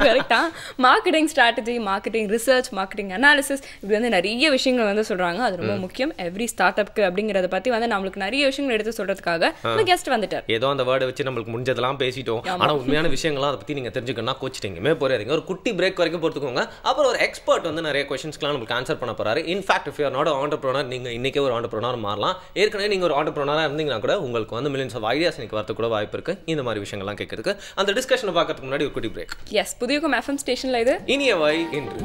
[SPEAKER 1] கரெக்டா? Marketing strategy, marketing research, marketing analysis, இப்படி வந்து நிறைய விஷயங்கள் வந்து சொல்றாங்க. அது ரொம்ப முக்கியம் எவ்ரி ஸ்டார்ட் அப்க்கு அப்படிங்கறத பத்தி வந்து நம்மளுக்கு நிறைய விஷயங்கள் எடுத்து சொல்றதுக்காக நம்ம கெஸ்ட் வந்துட்டார்.
[SPEAKER 2] ஏதோ அந்த வேர்டை வச்சு நம்மளுக்கு முடிஞ்சதெல்லாம் பேசிட்டோம். ஆனா உண்மையான விஷயங்கள்லாம் அதை பத்தி நீங்க தெரிஞ்சுக்கணும்னா கோச்சிட்டிங்கமே போறாதீங்க. ஒரு குட்டி பிரேக் வரைக்கும் போறதுக்கோங்க. அப்புறம் ஒரு எக்ஸ்பர்ட் வந்து நிறைய क्वेश्चंसலாம் நமக்கு ஆன்சர் பண்ண போறாரு. In fact if you are not an entrepreneur, நீங்க இன்னைக்கே ஒரு entrepreneur மாறலாம். ஏற்கனவே நீங்க ஒரு entrepreneur இருந்தீங்கன்னா கூட உங்களுக்கு வந்து மில்லியன்ஸ் ஆஃப் ஐடியாஸ் இன்னைக்கு வரது கூட வாய்ப்பு இருக்கு. இந்த மாதிரி விஷயங்கள்லாம் கேட்கறதுக்கு அந்த டிஸ்கஷனை பார்க்கறதுக்கு முன்னாடி ஒரு குட்டி பிரேக்.
[SPEAKER 1] எஸ், புதியகம் FM ஸ்டேஷன்ல இது
[SPEAKER 2] இனியவை என்று.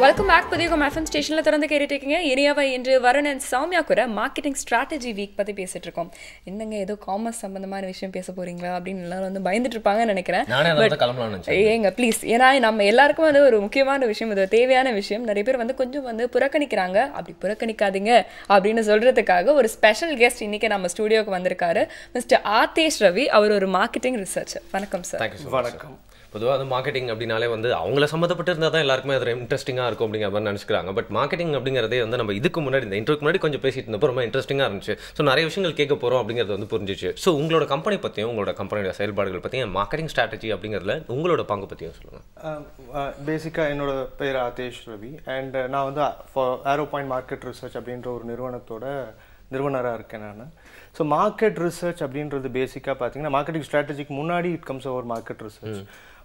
[SPEAKER 1] Welcome back. புதியகம் FM ஸ்டேஷன்ல திறந்து கேட்டுட்டு இருக்கீங்க. இனியவை என்று வருண் அண்ட் சௌமியா கூட மார்க்கெட்டிங் ஸ்ட்ராட்டஜி வீக் பத்தி பேசிட்டு இருக்கோம். என்னங்க ஏதோ காமர்ஸ் சம்பந்தமான விஷயம் பேச போறீங்களா அப்படின்னு எல்லாரும் வந்து பயந்துட்டு இருப்பாங்கன்னு நினைக்கிறேன். ஏங்க ப்ளீஸ், ஏன்னா நம்ம எல்லாருக்கும் வந்து ஒரு முக்கியமான விஷயம், இது தேவையான விஷயம். நிறைய பேர் வந்து கொஞ்சம் வந்து புறக்கணிக்கிறாங்க. அப்படி புறக்கணிக்காதீங்க அப்படின்னு சொல்றதுக்காக ஒரு ஸ்பெஷல் கெஸ்ட் இன்னைக்கு நம்ம ஸ்டுடியோக்கு வந்திருக்காரு. மிஸ்டர் ஆதேஷ் ரவி. அவர் ஒரு மார்க்கெட்டிங் ரிசர்ச்சர். வணக்கம் சார்.
[SPEAKER 2] வணக்கம். பொதுவாக அது மார்க்கெட்டிங் அப்படின்னாலே வந்து அவங்கள சம்மந்தப்பட்டு இருந்தால் தான் எல்லாருக்குமே அது இன்ட்ரெஸ்டிங்காக இருக்கும் அப்படிங்கிற மாதிரி நினச்சிக்கிறாங்க. பட் மார்க்கெட்டிங் அப்படிங்கிறதே வந்து நம்ம இதுக்கு முன்னாடி இந்த இன்டர்வியூக்கு முன்னாடி கொஞ்சம் பேசிட்டு இருந்தப்போ ரொம்ப இன்ட்ரெஸ்டிங்காக இருந்துச்சு. ஸோ நிறைய விஷயங்கள் கேட்க போகிறோம் அப்படிங்கிறது வந்து புரிஞ்சிச்சு. ஸோ உங்களோட கம்பெனி பற்றியும் உங்களோட கம்பெனியோட செயல்பாடுகள் பற்றியும் மார்க்கெட்டிங் ஸ்ட்ராட்டஜி அப்படிங்கிறதுல உங்களோட பங்கு பற்றியும் சொல்லுங்கள்.
[SPEAKER 6] பேசிக்காக என்னோட பேர் ஆதேஷ் ரவி அண்ட் நான் வந்து ஏரோ பாயிண்ட் மார்க்கெட் ரிசர்ச் அப்படின்ற ஒரு நிறுவனத்தோட நிறுவனராக இருக்கேன் நான். ஸோ மார்க்கெட் ரிசர்ச் அப்படின்றது பேசிக்காக பார்த்தீங்கன்னா மார்க்கெட்டிங் ஸ்ட்ராட்டஜிக்கு முன்னாடி it comes over market research.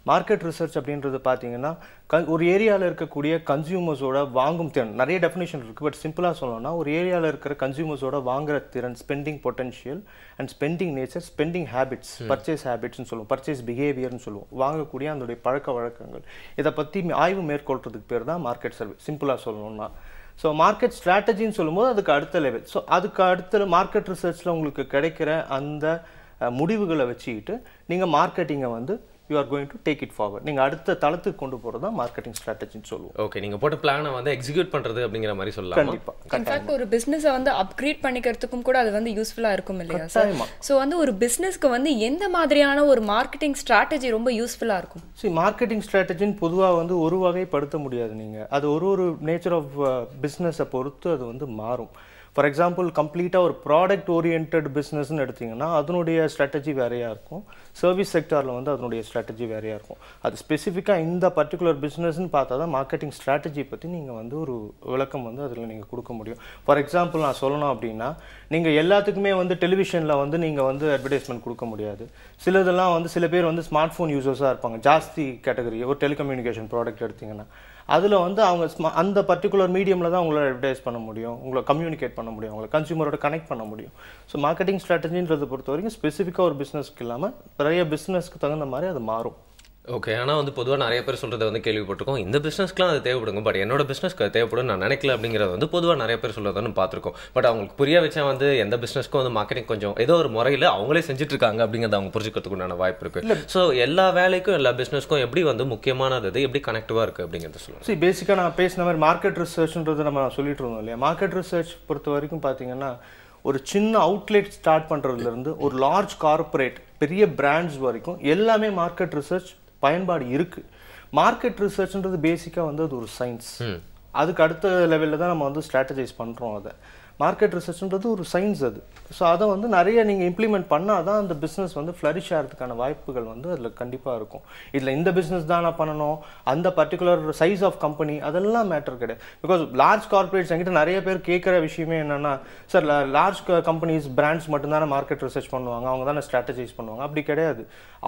[SPEAKER 6] Market research அப்படின்றது பார்த்தீங்கன்னா ஒரு ஏரியாவில் இருக்கக்கூடிய கன்சியூமர்ஸோட வாங்கும் திறன், நிறைய டெஃபினேஷன் இருக்குது. பட் சிம்பிளாக சொல்லணும்னா ஒரு ஏரியாவில் இருக்கிற கன்சியூமர்ஸோட வாங்குற திறன், spending potential and spending nature, spending habits, purchase ஹேபிட்ஸ்னு சொல்லுவோம், பர்ச்சேஸ் பிஹேவியர்னு சொல்லுவோம், வாங்கக்கூடிய அதோடைய பழக்க வழக்கங்கள், இதை பற்றி ஆய்வு மேற்கொள்றதுக்கு பேர் தான் மார்க்கெட் சர்வே, சிம்பிளாக சொல்லணும்னா. ஸோ மார்க்கெட் ஸ்ட்ராட்டஜின்னு சொல்லும்போது அதுக்கு அடுத்த லெவல். ஸோ அதுக்கு அடுத்த மார்க்கெட் ரிசர்ச்சில் உங்களுக்கு கிடைக்கிற அந்த முடிவுகளை வச்சுக்கிட்டு நீங்கள் மார்க்கெட்டிங்கை வந்து you are going to take it forward. நீங்க அடுத்த தளத்துக்கு கொண்டு போறது தான் மார்க்கெட்டிங் ஸ்ட்ராட்டஜின்னு சொல்லுவோம்.
[SPEAKER 2] ஓகே, நீங்க போட்ட பிளானை வந்து எக்ஸிக்யூட் பண்றது அப்படிங்கிற மாதிரி சொல்லலாம்.
[SPEAKER 6] கண்டிப்பா.
[SPEAKER 1] இன்ஃபேக்ட் ஒரு பிசினஸை வந்து அப்கிரேட் பண்ணிக்கிறதுக்கும் கூட அது வந்து யூஸ்ஃபுல்லா இருக்கும் இல்லையா சார்? ஸோ வந்து ஒரு பிசினஸ்க்கு வந்து எந்த மாதிரியான ஒரு மார்க்கெட்டிங் ஸ்ட்ராட்டஜி ரொம்ப யூஸ்ஃபுல்லா இருக்கும்?
[SPEAKER 6] சரி, மார்க்கெட்டிங் ஸ்ட்ராட்டஜின்னு பொதுவாக வந்து ஒரு வகைப்படுத்த முடியாது. நீங்க அது ஒரு நேச்சர் ஆஃப் பிஸ்னஸை பொறுத்து அது வந்து மாறும். ஃபார் எக்ஸாம்பிள் கம்ப்ளீட்டாக ஒரு ப்ராடக்ட் ஓரியன்ட் பிஸ்னஸ்ன்னு எடுத்திங்கன்னா அதனுடைய ஸ்ட்ராட்டஜி வேறையாக இருக்கும். சர்வீஸ் செக்டாரில் வந்து அதனுடைய ஸ்ட்ராட்டஜி வேறையாக இருக்கும். அது ஸ்பெசிஃபிக்காக இந்த பர்டிகுலர் பிஸ்னஸ்ன்னு பார்த்தா தான் மார்க்கெட்டிங் ஸ்ட்ராட்டஜி பற்றி நீங்கள் வந்து ஒரு விளக்கம் வந்து அதில் நீங்கள் கொடுக்க முடியும். ஃபார் எக்ஸாம்பிள் நான் சொல்லணும் அப்படின்னா நீங்கள் எல்லாத்துக்குமே வந்து டெலிவிஷனில் வந்து நீங்கள் வந்து அட்வர்டைஸ்மெண்ட் கொடுக்க முடியாது. சிலதெல்லாம் வந்து சில பேர் வந்து ஸ்மார்ட் ஃபோன் யூசர்ஸாக இருப்பாங்க, ஜாஸ்தி கேட்டகரி. ஒரு டெலிகம்யூனிகேஷன் ப்ராடக்ட் எடுத்திங்கன்னா அதில் வந்து அவங்க அந்த பர்டிகுலர் மீடியமில் தான் உங்களை அட்வர்டைஸ் பண்ண முடியும், உங்களை கம்யூனிகேட் பண்ண முடியும், உங்களை கன்சியூமரோட கனெக்ட் பண்ண முடியும். ஸோ மார்க்கெட்டிங் ஸ்ட்ராட்டஜின்றதை பொறுத்த வரைக்கும் ஸ்பெசிஃபிக்காக ஒரு பிஸ்னஸ்க்கு இல்லாமல் நிறைய பிஸ்னஸ்க்கு தகுந்த மாதிரி அது மாறும்.
[SPEAKER 2] ஓகே, ஆனால் வந்து பொதுவாக நிறைய பேர் சொல்கிறத வந்து கேள்விப்பட்டிருக்கோம், இந்த பிஸ்னஸ்க்குலாம் அது தேவைப்படுங்க, பட் என்னோட பிஸ்னஸ்க்கு அது தேவைப்படும் நான் நினைக்கல அப்படிங்கிறது வந்து பொதுவாக நிறைய பேர் சொல்கிறத பார்த்துருக்கோம். பட் அவங்களுக்கு புரிய வச்சா வந்து எந்த பிஸ்னஸ்க்கும் வந்து மார்க்கெட்டிங் கொஞ்சம் ஏதோ ஒரு முறையில் அவங்களே செஞ்சுட்டு இருக்காங்க அப்படிங்கிறத அவங்க புரிஞ்சுக்கிறதுக்கு உண்டான வாய்ப்பு இருக்குது. ஸோ எல்லா வேலைக்கும் எல்லா பிஸ்னஸ்க்கும் எப்படி வந்து முக்கியமானது எப்படி கனெக்டிவாக இருக்குது அப்படிங்கிறத சொல்லுங்கள்.
[SPEAKER 6] சரி, பேசிக்காக நான் பேசின மாதிரி மார்க்கெட் ரிசர்ச்ன்றது நம்ம சொல்லிட்டு இருந்தோம் இல்லையா. மார்க்கெட் ரிசர்ச் பொறுத்த வரைக்கும் பார்த்தீங்கன்னா ஒரு சின்ன அவுட்லெட் ஸ்டார்ட் பண்ணுறதுலேருந்து ஒரு லார்ஜ் கார்பரேட் பெரிய பிராண்ட்ஸ் வரைக்கும் எல்லாமே மார்க்கெட் ரிசர்ச் பயன்பாடு இருக்குது. மார்க்கெட் ரிசர்ச்ன்றது பேசிக்காக வந்து அது ஒரு சயின்ஸ். அதுக்கு அடுத்த லெவலில் தான் நம்ம வந்து ஸ்ட்ராட்டஜைஸ் பண்ணுறோம். அதை மார்க்கெட் ரிசர்ச்ன்றது ஒரு சயின்ஸ் அது. ஸோ அதை வந்து நிறைய நீங்கள் இம்ப்ளிமெண்ட் பண்ணால் தான் அந்த பிஸ்னஸ் வந்து ஃப்ளரிஷ் ஆகிறதுக்கான வாய்ப்புகள் வந்து அதில் கண்டிப்பாக இருக்கும். இதில் இந்த பிஸ்னஸ் தான் நான் பண்ணணும், அந்த பர்டிகுலர் சைஸ் ஆஃப் கம்பெனி அதெல்லாம் மேட்டர் கிடையாது. பிகாஸ் லார்ஜ் கார்பரேட்ஸ் என்கிட்ட நிறைய பேர் கேட்குற விஷயமே என்னென்னா, சார் லார்ஜ் கம்பெனிஸ் பிராண்ட்ஸ் மட்டும்தானே மார்க்கெட் ரிசர்ச் பண்ணுவாங்க, அவங்க தானே ஸ்ட்ராட்டஜைஸ் பண்ணுவாங்க. அப்படி கிடையாது.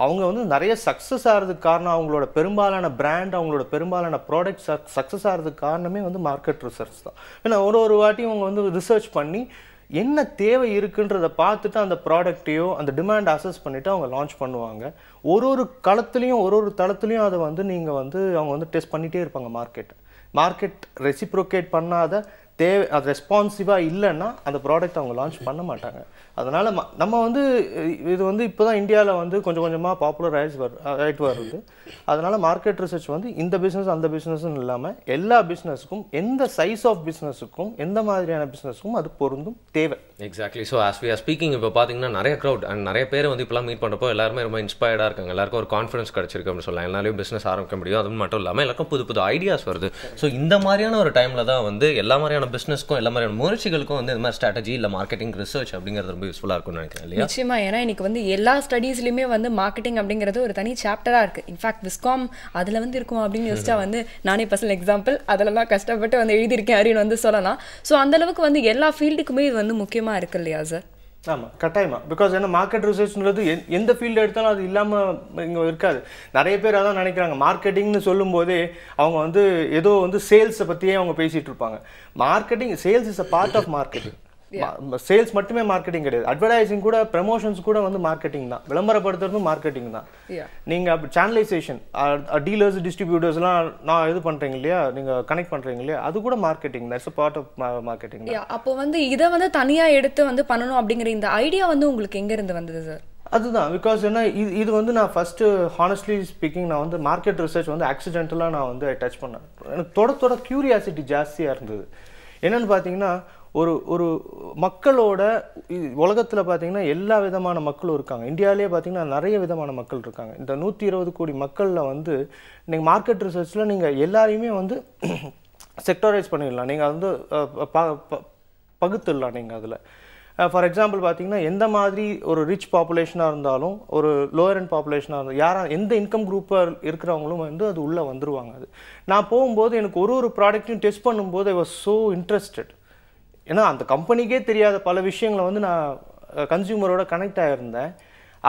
[SPEAKER 6] அவங்க வந்து நிறைய சக்ஸஸ் ஆகிறதுக்கு காரணம் அவங்களோட பெரும்பாலான பிராண்ட், அவங்களோட பெரும்பாலான ப்ராடக்ட் சக்ஸஸ் ஆகிறதுக்கு காரணமே வந்து மார்க்கெட் ரிசர்ச் தான். ஏன்னா ஒரு வாட்டியும் அவங்க வந்து ரிசர்ச் பண்ணி என்ன தேவை இருக்குன்றதை பார்த்துட்டு அந்த ப்ராடக்டையோ அந்த டிமாண்ட் அசஸ் பண்ணிவிட்டு அவங்க லான்ச் பண்ணுவாங்க. ஒரு களத்துலேயும் ஒரு தளத்துலையும் அதை வந்து நீங்கள் வந்து அவங்க வந்து டெஸ்ட் பண்ணிகிட்டே இருப்பாங்க. மார்க்கெட் ரெசிப்ரோகேட் பண்ணாத அது ரெஸ்பான்சிவாக இல்லைன்னா அந்த ப்ராடக்ட் அவங்க லான்ச் பண்ண மாட்டாங்க. அதனால் நம்ம வந்து இது வந்து இப்போ தான் இந்தியாவில் வந்து கொஞ்சம் கொஞ்சமாக பாப்புலர் ஆகிட்டு வருது. அதனால் மார்க்கெட் ரிசர்ச் வந்து இந்த பிஸ்னஸ் அந்த பிஸ்னஸ்ன்னு இல்லாமல் எல்லா பிஸ்னஸுக்கும், எந்த சைஸ் ஆஃப் பிஸ்னஸுக்கும், எந்த மாதிரியான பிஸ்னஸுக்கும் அது பொருந்தும் தேவை.
[SPEAKER 2] Exactly. So as we are speaking இப்போ பார்த்தீங்கன்னா நிறைய க்ரௌட் அண்ட் நிறைய பேர் வந்து இப்போலாம் மீட் பண்ணுறப்போ எல்லாருமே ரொம்ப இன்ஸ்பயர்டாக இருக்காங்க. எல்லாருக்கும் ஒரு கான்ஃபிடன்ஸ் கிடச்சிருக்கு அப்படின்னு சொல்லலாம். எல்லாரையும் பிஸ்னஸ் ஆரம்பிக்க முடியும். அது மட்டும் இல்லாமல் எல்லாருக்கும் புது புது ஐடியாஸ் வருது. ஸோ இந்த மாதிரியான ஒரு டைமில் தான் வந்து எல்லா மாதிரியான பிஸ்னஸ்க்கும் எல்லா மாதிரியான முயற்சிகளுக்கும் வந்து இந்த மாதிரி ஸ்ட்ராட்டஜி இல்லை மார்க்கெட்டிங் ரிசர்ச் அப்படிங்கிறது ரொம்ப யூஸ்ஃபுல்லாக இருக்கும்னு நினைக்கிறேன் இல்லையா?
[SPEAKER 1] நிச்சயமா. ஏன்னா இன்னைக்கு வந்து எல்லா ஸ்டடீஸ்லையுமே வந்து மார்க்கெட்டிங் அப்படிங்கிறது ஒரு தனி சாப்டராக இருக்குது. இன்ஃபேக்ட் விஸ்காம் அதில் வந்து இருக்கும் அப்படின்னு யோசிச்சா வந்து நானே பர்சனல் எக்ஸாம்பிள் அதிலலாம் கஷ்டப்பட்டு வந்து எழுதியிருக்கேன் அப்படின்னு வந்து சொல்லலாம். ஸோ அந்தளவுக்கு வந்து எல்லா ஃபீல்டுக்குமே இது வந்து முக்கியமாக இருக்கு இல்லையா சார்?
[SPEAKER 6] ஆமாம், கட்டாயமாக. பிகாஸ் ஏன்னா மார்க்கெட் ரிசர்ச்ன்றது எந்த ஃபீல்டு எடுத்தாலும் அது இல்லாமல் இங்கே இருக்காது. நிறைய பேர் அதான் நினைக்கிறாங்க. மார்க்கெட்டிங்னு சொல்லும்போதே அவங்க வந்து ஏதோ வந்து சேல்ஸை பற்றியே அவங்க பேசிகிட்டு இருப்பாங்க. Marketing, sales is a part of marketing. Sales மட்டுமே மார்க்கெட்டிங் கிடையாது. அட்வர்டைசிங் கூட, ப்ரமோஷன்ஸ் கூட வந்து மார்க்கெட்டிங் தான். விளம்பரப்படுத்துறதும் மார்க்கெட்டிங் தான். நீங்கள் அப்படி சேனலைசேஷன், டீலர்ஸ் டிஸ்ட்ரிபியூட்டர்ஸ்லாம் நான் இது பண்ணுறீங்க இல்லையா, நீங்கள் கனெக்ட் பண்ணுறீங்க இல்லையா, அது கூட மார்க்கெட்டிங் தான். It's a part of marketing.
[SPEAKER 1] அப்போ வந்து இதை வந்து தனியாக எடுத்து வந்து பண்ணணும் அப்படிங்கிற இந்த ஐடியா வந்து உங்களுக்கு எங்கேருந்து வந்தது சார்?
[SPEAKER 6] அதுதான். பிகாஸ் என்ன, இது வந்து நான் ஃபஸ்ட்டு ஹானஸ்ட்லி ஸ்பீக்கிங் நான் வந்து மார்க்கெட் ரிசர்ச் வந்து ஆக்சிடென்டலாக நான் வந்து டச் பண்ணேன். எனக்கு தொட க்யூரியாசிட்டி ஜாஸ்தியாக இருந்தது. என்னென்னு பார்த்தீங்கன்னா, ஒரு மக்களோட உலகத்தில் பார்த்தீங்கன்னா எல்லா விதமான மக்களும் இருக்காங்க. இந்தியாவிலே பார்த்தீங்கன்னா நிறைய விதமான மக்கள் இருக்காங்க. இந்த 120 கோடி மக்களில் வந்து நீங்கள் மார்க்கெட் ரிசர்ச்சில் நீங்கள் எல்லாரையுமே வந்து செக்டரைஸ் பண்ணிடலாம். நீங்கள் வந்து பகுத்துடலாம். நீங்கள் அதில் ஃபார் எக்ஸாம்பிள் பார்த்தீங்கன்னா எந்த மாதிரி ஒரு ரிச் பாப்புலேஷனாக இருந்தாலும், ஒரு லோயர் அண்ட் பாப்புலேஷனாக இருந்தாலும், எந்த இன்கம் குரூப்பாக இருக்கிறவங்களும் வந்து அது உள்ளே வந்துடுவாங்க. அது நான் போகும்போது எனக்கு ஒரு ப்ராடக்ட்டையும் டெஸ்ட் பண்ணும்போது ஐ வாஸ் ஸோ இன்ட்ரெஸ்டட். ஏன்னா அந்த கம்பெனிக்கே தெரியாத பல விஷயங்களை வந்து நான் கன்சியூமரோட கனெக்ட் ஆகியிருந்தேன்.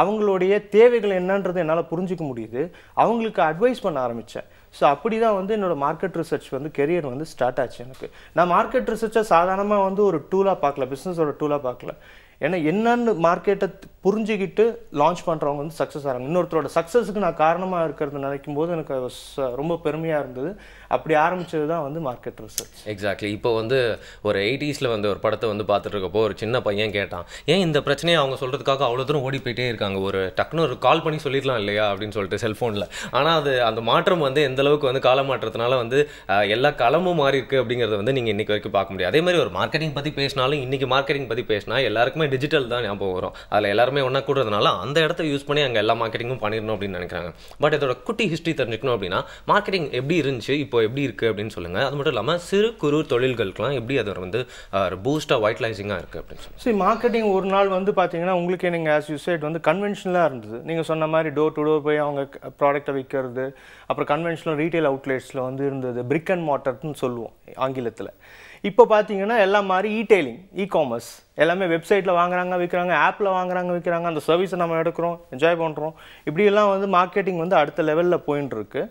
[SPEAKER 6] அவங்களுடைய தேவைகள் என்னன்றது என்னால் புரிஞ்சிக்க முடியுது. அவங்களுக்கு அட்வைஸ் பண்ண ஆரம்பித்தேன். ஸோ அப்படி தான் வந்து என்னோடய மார்க்கெட் ரிசர்ச் வந்து கெரியர் வந்து ஸ்டார்ட் ஆச்சு எனக்கு. நான் மார்க்கெட் ரிசர்ச்சை சாதாரணமாக வந்து ஒரு டூலாக பார்க்கல, பிஸ்னஸோட டூலாக பார்க்கல. ஏன்னா என்னென்னு மார்க்கெட்டை புரிஞ்சுக்கிட்டு லான்ச் பண்ணுறவங்க வந்து சக்ஸஸ் ஆகிறாங்க. இன்னொருத்தரோட சக்ஸஸுக்கு நான் காரணமாக இருக்கிறது நினைக்கும் போது எனக்கு ரொம்ப பெருமையாக இருந்தது. அப்படி ஆரம்பித்தது தான் வந்து மார்க்கெட் ரிசர்ச்.
[SPEAKER 2] எக்ஸாக்ட்லி. இப்போ வந்து ஒரு 80s வந்து ஒரு படத்தை வந்து பார்த்துட்டு இருக்கப்போ ஒரு சின்ன பையன் கேட்டான், ஏன் இந்த பிரச்சனையை அவங்க சொல்கிறதுக்காக அவ்வளோ தூரம் ஓடி போயிட்டே இருக்காங்க, ஒரு டக்குன்னு ஒரு கால் பண்ணி சொல்லிடலாம் இல்லையா அப்படின்னு சொல்லிட்டு செல்ஃபோனில். ஆனால் அது அந்த மாற்றம் வந்து எந்த அளவுக்கு வந்து கால மாற்றத்தினால வந்து எல்லா காலமும் மாறி இருக்குது அப்படிங்கிறத வந்து நீங்கள் இன்றைக்கி வரைக்கும் பார்க்க முடியும். அதே மாதிரி ஒரு மார்க்கெட்டிங் பற்றி பேசினாலும் இன்றைக்கி மார்க்கெட்டிங் பற்றி பேசினா எல்லாருக்குமே டிஜிட்டல் தான் ஞாபகம் வரும். அதில் எல்லாருமே ஒன்றா கூடுறதுனால அந்த இடத்த யூஸ் பண்ணி அங்கே எல்லா மார்க்கெட்டிங்கும் பண்ணிடணும் அப்படின்னு நினைக்கிறாங்க. பட் இதோட குட்டி ஹிஸ்ட்ரி தெரிஞ்சுக்கணும் அப்படின்னா மார்க்கெட்டிங் எப்படி இருந்துச்சு, இப்போ எப்படி இருக்குது அப்படின்னு சொல்லுங்கள். அது மட்டும் இல்லாமல் சிறு குறு தொழில்களுக்கெல்லாம் எப்படி அது வந்து பூஸ்டாக வைட்டலைசிங்காக இருக்குது அப்படின்னு சொல்லி.
[SPEAKER 6] சரி, மார்க்கெட்டிங் ஒரு நாள் வந்து பார்த்தீங்கன்னா உங்களுக்கு நீங்கள் ஆஸ் யூ செட் வந்து கன்வென்ஷனலாக இருந்தது. நீங்கள் சொன்ன மாதிரி டோர் டு டோர் போய் அவங்க ப்ராடக்ட்டை விற்கிறது. அப்புறம் கன்வென்ஷனல் ரீட்டைல் அவுட்லெட்ஸில் வந்து இருந்தது பிரிக் அண்ட் மார்ட்டர்னு சொல்லுவோம் ஆங்கிலத்தில். இப்போ பார்த்தீங்கன்னா எல்லாம் மாதிரி இ-டெய்லிங், இ-காமர்ஸ் எல்லாமே வெப்சைட்டில் வாங்குறாங்க விற்கிறாங்க, ஆப்பில் வாங்குறாங்க விற்கிறாங்க. அந்த சர்வீஸை நம்ம எடுக்கிறோம், என்ஜாய் பண்ணுறோம். இப்படியெல்லாம் வந்து மார்க்கெட்டிங் வந்து அடுத்த லெவலில் போயின்னு இருக்கு.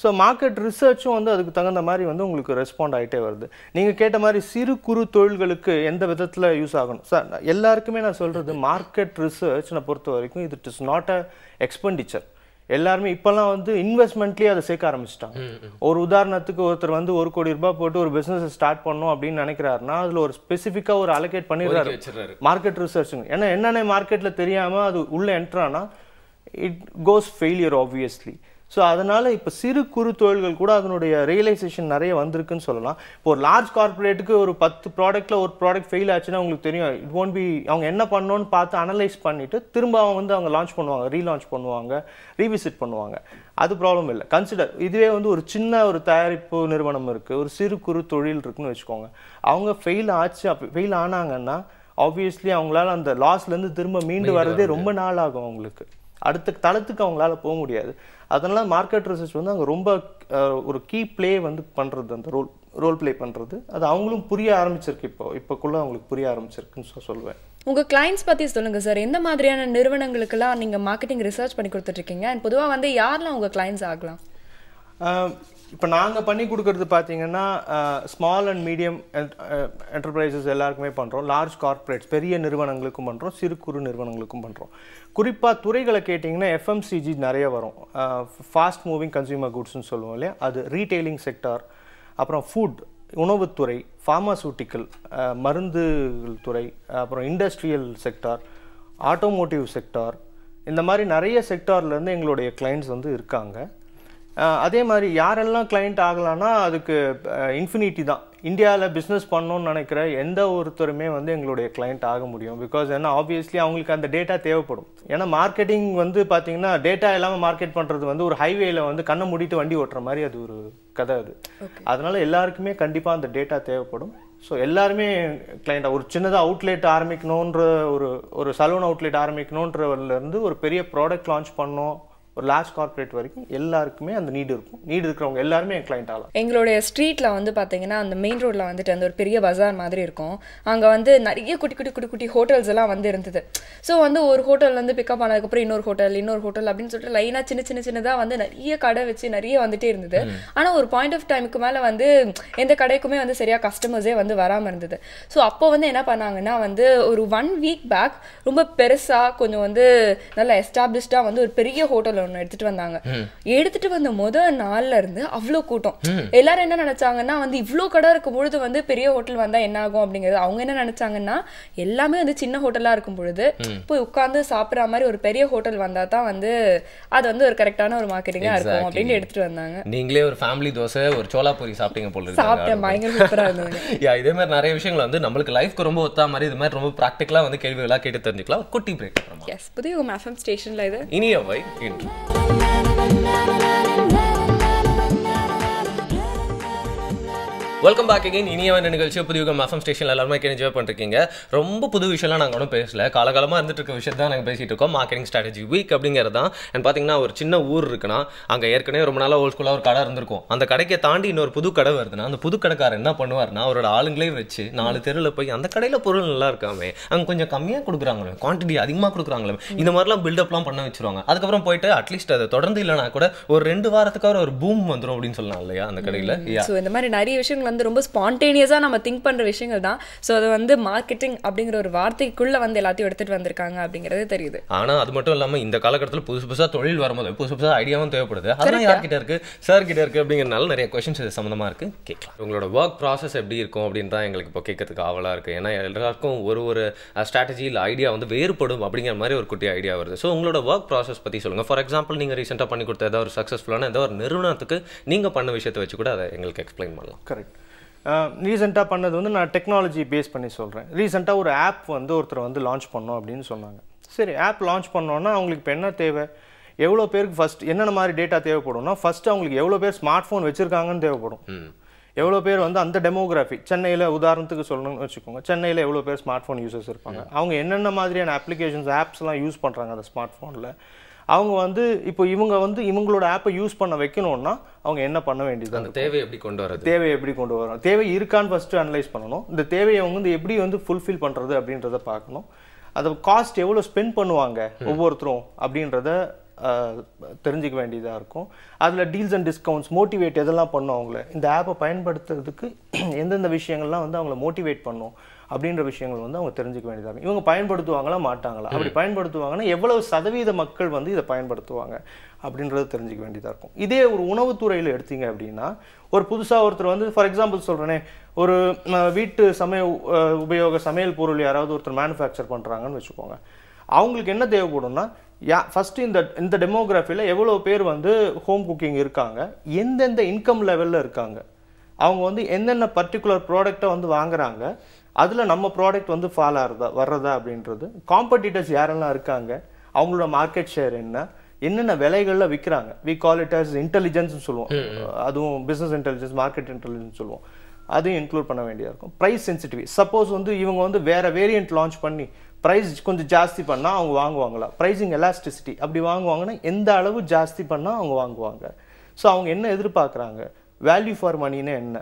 [SPEAKER 6] ஸோ மார்க்கெட் ரிசர்ச்சும் வந்து அதுக்கு தகுந்த மாதிரி வந்து உங்களுக்கு ரெஸ்பாண்ட் ஆகிட்டே வருது. நீங்கள் கேட்ட மாதிரி சிறு குறு தொழில்களுக்கு எந்த விதத்தில் யூஸ் ஆகணும் சார், எல்லாருக்குமே நான் சொல்கிறது மார்க்கெட் ரிசர்ச் நான் பொறுத்த வரைக்கும் it is not a expenditure. எல்லாருமே இப்போல்லாம் வந்து இன்வெஸ்ட்மெண்ட்லேயே அதை சேர்க்க ஆரம்பிச்சிட்டாங்க. ஒரு உதாரணத்துக்கு ஒருத்தர் வந்து 1 கோடி ரூபாய் போட்டு ஒரு பிஸ்னஸ் ஸ்டார்ட் பண்ணணும் அப்படின்னு நினைக்கிறாருன்னா அதில் ஒரு ஸ்பெசிஃபிக்காக ஒரு அலோகேட் பண்ணிடுறாரு மார்க்கெட் ரிசர்ச்சுங்க. ஏன்னா என்னென்ன மார்க்கெட்டில் தெரியாமல் அது உள்ளே என்ட்ரானா it goes failure obviously. So அதனால் இப்போ சிறு குறு தொழில்கள் கூட அதனுடைய ரியலைசேஷன் நிறைய வந்திருக்குன்னு சொல்லலாம். இப்போ ஒரு லார்ஜ் கார்பரேட்டுக்கு ஒரு 10 ப்ராடக்ட்டில் ஒரு ப்ராடக்ட் ஃபெயில் ஆச்சுன்னா உங்களுக்கு தெரியும். இட் ஒன்ட் பி, அவங்க என்ன பண்ணணும்னு பார்த்து அனலைஸ் பண்ணிவிட்டு திரும்ப அவங்க லான்ச் பண்ணுவாங்க, ரீலான்ச் பண்ணுவாங்க, ரீவிசிட் பண்ணுவாங்க. அது ப்ராப்ளம் இல்லை. கன்சிடர் இதுவே வந்து ஒரு சின்ன ஒரு தயாரிப்பு நிறுவனம் இருக்குது, ஒரு சிறு குறு தொழில் இருக்குன்னு வச்சுக்கோங்க. அவங்க ஃபெயில் ஆனாங்கன்னா ஆப்வியஸ்லி அவங்களால அந்த லாஸ்லேருந்து திரும்ப மீண்டு வர்றதே ரொம்ப நாள் ஆகும். அவங்களுக்கு அடுத்த தளத்துக்கு அவங்களால போக முடியாது. அதனால மார்க்கெட் ரிசர்ச் வந்து அங்கே ரொம்ப ஒரு கீ பிளே வந்து பண்ணுறது, அந்த ரோல் பிளே பண்ணுறது, அது அவங்களும் புரிய ஆரம்பிச்சிருக்கு. இப்போக்குள்ள அவங்களுக்கு புரிய ஆரம்பிச்சிருக்குன்னு சொல்லுவேன்.
[SPEAKER 1] உங்கள் கிளைண்ட்ஸ் பற்றி சொல்லுங்கள் சார். எந்த மாதிரியான நிறுவனங்களுக்கெல்லாம் நீங்கள் மார்க்கெட்டிங் ரிசர்ச் பண்ணி கொடுத்துட்ருக்கீங்க? அண்ட் பொதுவாக வந்து யாரெல்லாம் உங்கள் கிளைண்ட்ஸ் ஆகலாம்?
[SPEAKER 6] இப்போ நாங்கள் பண்ணி கொடுக்குறது பார்த்தீங்கன்னா ஸ்மால் அண்ட் மீடியம் என்டர்பிரைசஸ் எல்லாருக்குமே பண்ணுறோம். லார்ஜ் கார்பரேட்ஸ் பெரிய நிறுவனங்களுக்கும் பண்ணுறோம், சிறு குறு நிறுவனங்களுக்கும் பண்ணுறோம். குறிப்பாக துறைகளை கேட்டிங்கன்னா எஃப்எம்சிஜி நிறைய வரும். ஃபாஸ்ட் மூவிங் கன்சியூமர் குட்ஸ்ன்னு சொல்லுவோம் இல்லையா, அது ரீட்டெயிலிங் செக்டார். அப்புறம் ஃபுட், உணவுத்துறை, ஃபார்மாசூட்டிக்கல், மருந்துகள் துறை, அப்புறம் இண்டஸ்ட்ரியல் செக்டார், ஆட்டோமோட்டிவ் செக்டார், இந்த மாதிரி நிறைய செக்டார்லேருந்து எங்களுடைய கிளைண்ட்ஸ் வந்து இருக்காங்க. அதே மாதிரி யாரெல்லாம் கிளைண்ட் ஆகலான்னா அதுக்கு இன்ஃபினிட்டி தான். இந்தியாவில் பிஸ்னஸ் பண்ணணும்னு நினைக்கிற எந்த ஒருத்தருமே வந்து எங்களுடைய கிளைண்ட் ஆக முடியும். பிகாஸ் ஏன்னா ஆப்வியஸ்லி அவங்களுக்கு அந்த டேட்டா தேவைப்படும். ஏன்னா மார்க்கெட்டிங் வந்து பார்த்தீங்கன்னா டேட்டா இல்லாமல் மார்க்கெட் பண்ணுறது வந்து ஒரு ஹைவேல வந்து கண்ணை மூடிட்டு வண்டி ஓட்டுற மாதிரி அது ஒரு கதை அது. அதனால எல்லாருக்குமே கண்டிப்பாக அந்த டேட்டா தேவைப்படும். ஸோ எல்லாருமே கிளைண்ட் ஒரு சின்னதாக அவுட்லெட் ஆரம்பிக்கணுன்ற ஒரு சலூன் அவுட்லெட் ஆரம்பிக்கணுன்றதுலேருந்து ஒரு பெரிய ப்ராடக்ட் லான்ச் பண்ணோம் ஒரு லார்ஜ் கார்பரேட் வரைக்கும் எல்லாருக்குமே அந்த நீடு இருக்கும். நீடு இருக்கிறவங்க எல்லாருமே என் கிளைண்ட் ஆகலாம்.
[SPEAKER 1] எங்களுடைய ஸ்ட்ரீட்டில் வந்து பார்த்தீங்கன்னா அந்த மெயின் ரோட்டில் வந்துட்டு அந்த ஒரு பெரிய பஜார் மாதிரி இருக்கும். அங்கே வந்து நிறைய குட்டி ஹோட்டல்ஸ் எல்லாம் வந்து இருந்தது. ஸோ வந்து ஒரு ஹோட்டல் வந்து பிக்கப் ஆனதுக்கப்புறம் இன்னொரு ஹோட்டல் அப்படின்னு சொல்லிட்டு லைனாக சின்னதாக வந்து நிறைய கடை வச்சு நிறைய வந்துட்டே இருந்தது. ஆனால் ஒரு பாயிண்ட் ஆஃப் டைமுக்கு மேலே வந்து எந்த கடைக்குமே வந்து சரியாக கஸ்டமர்ஸே வந்து வராமல் இருந்தது. ஸோ அப்போ வந்து என்ன பண்ணாங்கன்னா வந்து ஒரு 1 week பேக் ரொம்ப பெருசாக கொஞ்சம் வந்து நல்லா எஸ்டாப்ளிஷ்டாக வந்து ஒரு பெரிய ஹோட்டல் எடுத்துட்டு வந்த முதல் நாள்ல இருந்து அவ்வளவு கூட்டம். எல்லாரும் என்ன நினைச்சாங்கன்னா வந்து இவ்வளவு கடை இருக்கும் பொழுது வந்து பெரிய ஹோட்டல் வந்தா என்ன ஆகும் அப்படிங்கிறது. அவங்க என்ன நினைச்சாங்கன்னா எல்லாமே வந்து சின்ன ஹோட்டலா இருக்கும் பொழுது போய் உட்கார்ந்து சாப்பிடுற மாதிரி ஒரு பெரிய ஹோட்டல் வந்தா தான் வந்து அது வந்து ஒரு கரெக்டான ஒரு மார்க்கெட்டிங்கா இருக்கும் அப்படின்னு எடுத்துட்டு வந்தாங்க.
[SPEAKER 2] நீங்களே ஒரு ஃபேமிலி தோசை ஒரு சோலாபூரி சாப்பிட்டீங்க போல இருக்கு.
[SPEAKER 1] சாப்பிட்டேன், பயங்கர சூப்பரா இருந்தது.
[SPEAKER 2] இதே மாதிரி நிறைய விஷயங்கள் வந்து நம்மளுக்கு லைஃப்க்கு ரொம்ப ஒத்தா மாதிரி இது மாதிரி ரொம்ப ப்ராக்டிகலா வந்து கேள்விகளா கேட்டு தெரிஞ்சுக்கலாம். குட்டி பிரேக் அப்புறமா.
[SPEAKER 1] எஸ், புதிய FM ஸ்டேஷன்ல இது
[SPEAKER 2] இனியவை இன்று. Welcome back again. இனியவன் நிகழ்ச்சி புதியுகம் FM ஸ்டேஷன்ல எல்லாருமே என்ஜாய் பண்ணிருக்கீங்க. ரொம்ப புது விஷயம்லாம் நாங்கள் ஒன்றும் பேசல, காலகாலமாக இருந்துட்டு இருக்க விஷயத்தை தான் நாங்கள் பேசிட்டு இருக்கோம். மார்க்கெட்டிங் ஸ்ட்ராட்டஜி வீக் அப்படிங்கிறது தான். அண்ட் பார்த்தீங்கன்னா ஒரு சின்ன ஊர் இருக்குன்னா அங்கே ஏற்கனவே ரொம்ப நாளாக ஓல்ட் ஸ்கூலாக ஒரு கடை இருந்திருக்கும். அந்த கடையை தாண்டி இன்னொரு புது கடை வருதுன்னா அந்த புது கடைக்காரர் என்ன பண்ணுவார்னா அவரோட ஆளுங்களே வச்சு 4 தெருவில் போய் அந்த கடையில் பொருள் நல்லா இருக்காமே, அங்கே கொஞ்சம் கம்மியாக கொடுக்குறாங்களே, குவான்டிட்டி அதிகமாக கொடுக்குறாங்களே, இந்த மாதிரிலாம் பில்டப்லாம் பண்ண வச்சிருவாங்க. அதுக்கப்புறம் போயிட்டு அட்லீஸ்ட் அதை தொடர்ந்து இல்லைனா கூட ஒரு 2 வாரத்துக்காக ஒரு பூம் வந்துடும் அப்படின்னு சொல்லலாம் இல்லையா அந்த கடையில்.
[SPEAKER 1] ஸோ இந்த மாதிரி நிறைய விஷயங்கள் வந்து ரொம்ப ஸ்பான்டேனியஸாக நம்ம திங்க் பண்ணுற விஷயங்கள் தான். ஸோ அது வந்து மார்க்கெட்டிங் அப்படிங்கிற ஒரு வார்த்தைக்குள்ளே வந்து எல்லாத்தையும் எடுத்துகிட்டு வந்திருக்காங்க அப்படிங்கிறது தெரியுது.
[SPEAKER 2] ஆனால் அது மட்டும் இல்லாமல் இந்த காலகட்டத்தில் புதுசாக தொழில் வரும்போது புதுசாக ஐடியாவும் தேவைப்படுது. அதெல்லாம் யார்கிட்ட இருக்குது, சார் கிட்ட இருக்குது அப்படிங்கிறனால நிறைய கொஸ்டின்ஸ் இது சம்மந்தமாக இருக்குது, கேட்கலாம். உங்களோட ஒர்க் ப்ராசஸ் எப்படி இருக்கும் அப்படின்னு தான் எங்களுக்கு இப்போ கேட்கறதுக்கு ஆவலாக இருக்குது. ஏன்னா எல்லாருக்கும் ஒரு ஸ்ட்ராட்டஜி இல்லை ஐடியா வந்து வேறுபடும் அப்படிங்கிற மாதிரி ஒரு குட்டி ஐடியா வருது. ஸோ உங்களோட ஒர்க் ப்ராசஸ் பற்றி சொல்லுங்கள். ஃபார் எக்ஸாம்பிள் நீங்கள் ரீசெண்டாக பண்ணி கொடுத்த ஏதாவது ஒரு சக்ஸஸ்ஃபுல்லான ஏதாவது ஒரு நிறுவனத்துக்கு நீங்கள் பண்ண விஷயத்தை வச்சு கூட அதை எங்களுக்கு எக்ஸ்பிளைன் பண்ணலாம்.
[SPEAKER 6] கரெக்ட். ரீசெண்டாக பண்ணது வந்து நான் டெக்னாலஜி பேஸ் பண்ணி சொல்கிறேன். ரீசெண்டாக ஒரு ஆப் வந்து ஒருத்தர் வந்து லான்ச் பண்ணோம் அப்படின்னு சொன்னாங்க. சரி, ஆப் லான்ச் பண்ணோன்னா அவங்களுக்கு இப்போ என்ன தேவை, எவ்வளோ பேருக்கு ஃபஸ்ட் என்னென்ன மாதிரி டேட்டா தேவைப்படும்னா ஃபஸ்ட்டு அவங்களுக்கு எவ்வளோ பேர் ஸ்மார்ட் ஃபோன் வச்சுருக்காங்கன்னு தேவைப்படும். எவ்வளோ பேர் வந்து அந்த டெமோகிராஃபி சென்னையில் உதாரணத்துக்கு சொல்லணும்னு வச்சுக்கோங்க, சென்னையில் எவ்வளோ பேர் ஸ்மார்ட் ஃபோன் யூசர்ஸ் இருப்பாங்க, அவங்க என்னென்ன மாதிரியான அப்ளிகேஷன்ஸ் ஆப்ஸ்லாம் யூஸ் பண்ணுறாங்க அந்த ஸ்மார்ட் ஃபோனில், அவங்க வந்து இப்போ இவங்க வந்து இவங்களோட ஆப்பை யூஸ் பண்ண வைக்கணும்னா அவங்க என்ன பண்ண வேண்டியது,
[SPEAKER 2] அந்த தேவையை எப்படி கொண்டு வரது,
[SPEAKER 6] தேவை இருக்கான்னு ஃபஸ்ட்டு அனலைஸ் பண்ணணும். இந்த தேவையை அவங்க வந்து எப்படி வந்து ஃபுல்ஃபில் பண்ணுறது அப்படின்றத பார்க்கணும். அதை காஸ்ட் எவ்வளோ ஸ்பெண்ட் பண்ணுவாங்க ஒவ்வொருத்தரும் அப்படின்றத தெரிஞ்சிக்க வேண்டியதாக இருக்கும். அதில் டீல்ஸ் அண்ட் டிஸ்கவுண்ட்ஸ் மோட்டிவேட் எதெல்லாம் பண்ணும் அவங்கள இந்த ஆப்பை பயன்படுத்துறதுக்கு எந்தெந்த விஷயங்கள்லாம் வந்து அவங்கள மோட்டிவேட் பண்ணும் அப்படின்ற விஷயங்கள் வந்து அவங்க தெரிஞ்சுக்க வேண்டியதாக இருக்கும். இவங்க பயன்படுத்துவாங்களா மாட்டாங்களா, அப்படி பயன்படுத்துவாங்கன்னா எவ்வளவு சதவீத மக்கள் வந்து இதை பயன்படுத்துவாங்க அப்படின்றத தெரிஞ்சுக்க வேண்டியதாக இருக்கும். இதே ஒரு உணவுத்துறையில் எடுத்தீங்க அப்படின்னா ஒரு புதுசாக ஒருத்தர் வந்து ஃபார் எக்ஸாம்பிள் சொல்கிறேனே, ஒரு வீட்டு உபயோக சமையல் பொருள் யாராவது ஒருத்தர் மேனுஃபேக்சர் பண்ணுறாங்கன்னு வச்சுக்கோங்க. அவங்களுக்கு என்ன தேவைப்படும்னா ஃபஸ்ட்டு இந்த டெமோகிராஃபியில் எவ்வளோ பேர் வந்து ஹோம் குக்கிங் இருக்காங்க, எந்தெந்த இன்கம் லெவலில் இருக்காங்க, அவங்க வந்து என்னென்ன பர்டிகுலர் ப்ராடக்டை வந்து வாங்குறாங்க, அதில் நம்ம ப்ராடக்ட் வந்து ஃபால் வர்றதா அப்படின்றது, காம்படிட்டர்ஸ் யாரெல்லாம் இருக்காங்க, அவங்களோட மார்க்கெட் ஷேர் என்னென்ன விலைகளில் விற்கிறாங்க, வி கால் இட் அஸ் இன்டெலிஜென்ஸ்னு சொல்லுவோம். அதுவும் பிஸ்னஸ் இன்டெலிஜென்ஸ், மார்க்கெட் இன்டெலிஜென்ஸ் சொல்லுவோம். அதையும் இன்க்ளூட் பண்ண வேண்டியதாக இருக்கும். ப்ரைஸ் சென்சிட்டிவிட்டி, சப்போஸ் வந்து இவங்க வந்து வேறு வேரியண்ட் லான்ச் பண்ணி ப்ரைஸ் கொஞ்சம் ஜாஸ்தி பண்ணால் அவங்க வாங்குவாங்களா, ப்ரைஸிங் எலாஸ்டிசிட்டி அப்படி வாங்குவாங்கன்னா எந்த அளவு ஜாஸ்தி பண்ணால் அவங்க வாங்குவாங்க, ஸோ அவங்க என்ன எதிர்பார்க்குறாங்க, வேல்யூ ஃபார் மணின்னு என்ன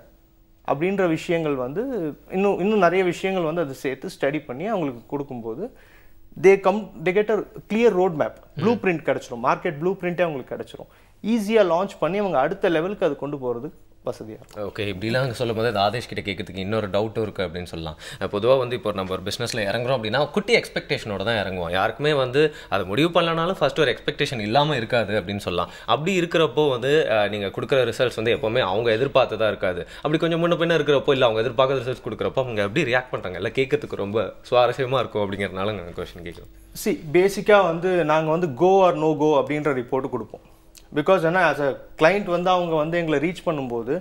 [SPEAKER 6] அப்படின்ற விஷயங்கள் வந்து இன்னும் நிறைய விஷயங்கள் வந்து அதை சேர்த்து ஸ்டடி பண்ணி அவங்களுக்கு கொடுக்கும்போது they get a clear road map, blue print கிடச்சிரும், மார்க்கெட் ப்ளூ பிரிண்ட்டே அவங்களுக்கு கிடச்சிரும். ஈஸியாக லான்ச் பண்ணி அவங்க அடுத்த லெவலுக்கு அது கொண்டு போகிறதுக்கு வசதியாக.
[SPEAKER 2] ஓகே, இப்படிலாம் சொல்லும் போது ஆதேஷ் கிட்ட கேட்கறதுக்கு இன்னொரு டவுட்டும் இருக்குது அப்படின்னு சொல்லலாம். பொதுவாக வந்து இப்போ நம்ம ஒரு பிஸ்னஸில் இறங்குறோம் அப்படின்னா குட்டி எக்ஸ்பெக்டேஷனோட தான் இறங்குவோம். யாருக்குமே வந்து அதை முடிவு பண்ணலனாலும் ஃபர்ஸ்ட் ஒரு எக்ஸ்பெக்டேஷன் இல்லாமல் இருக்காது அப்படின்னு சொல்லலாம். அப்படி இருக்கிறப்போ வந்து நீங்கள் கொடுக்குற ரிசல்ட்ஸ் வந்து எப்போவுமே அவங்க எதிர்பார்த்ததாக இருக்காது. அப்படி கொஞ்சம் முன்ன பின்ன இருக்கிறப்போ இல்லை அவங்க எதிர்பார்க்காத ரிசல்ட்ஸ் கொடுக்குறப்போ அவங்க எப்படி ரியாக்ட் பண்ணுறாங்க எல்லாம் கேட்கறதுக்கு ரொம்ப சுவாரஸ்யமாக இருக்கும் அப்படிங்கிறதுனால நான் கொஸ்டின் கேட்குறோம்.
[SPEAKER 6] பேசிக்காக வந்து நாங்கள் வந்து கோ ஆர் நோ கோ அப்படின்ற ரிப்போர்ட்டு கொடுப்போம். பிகாஸ் ஏன்னா ஆஸ் அ கிளைண்ட் வந்து அவங்க வந்து எங்களை ரீச் பண்ணும்போது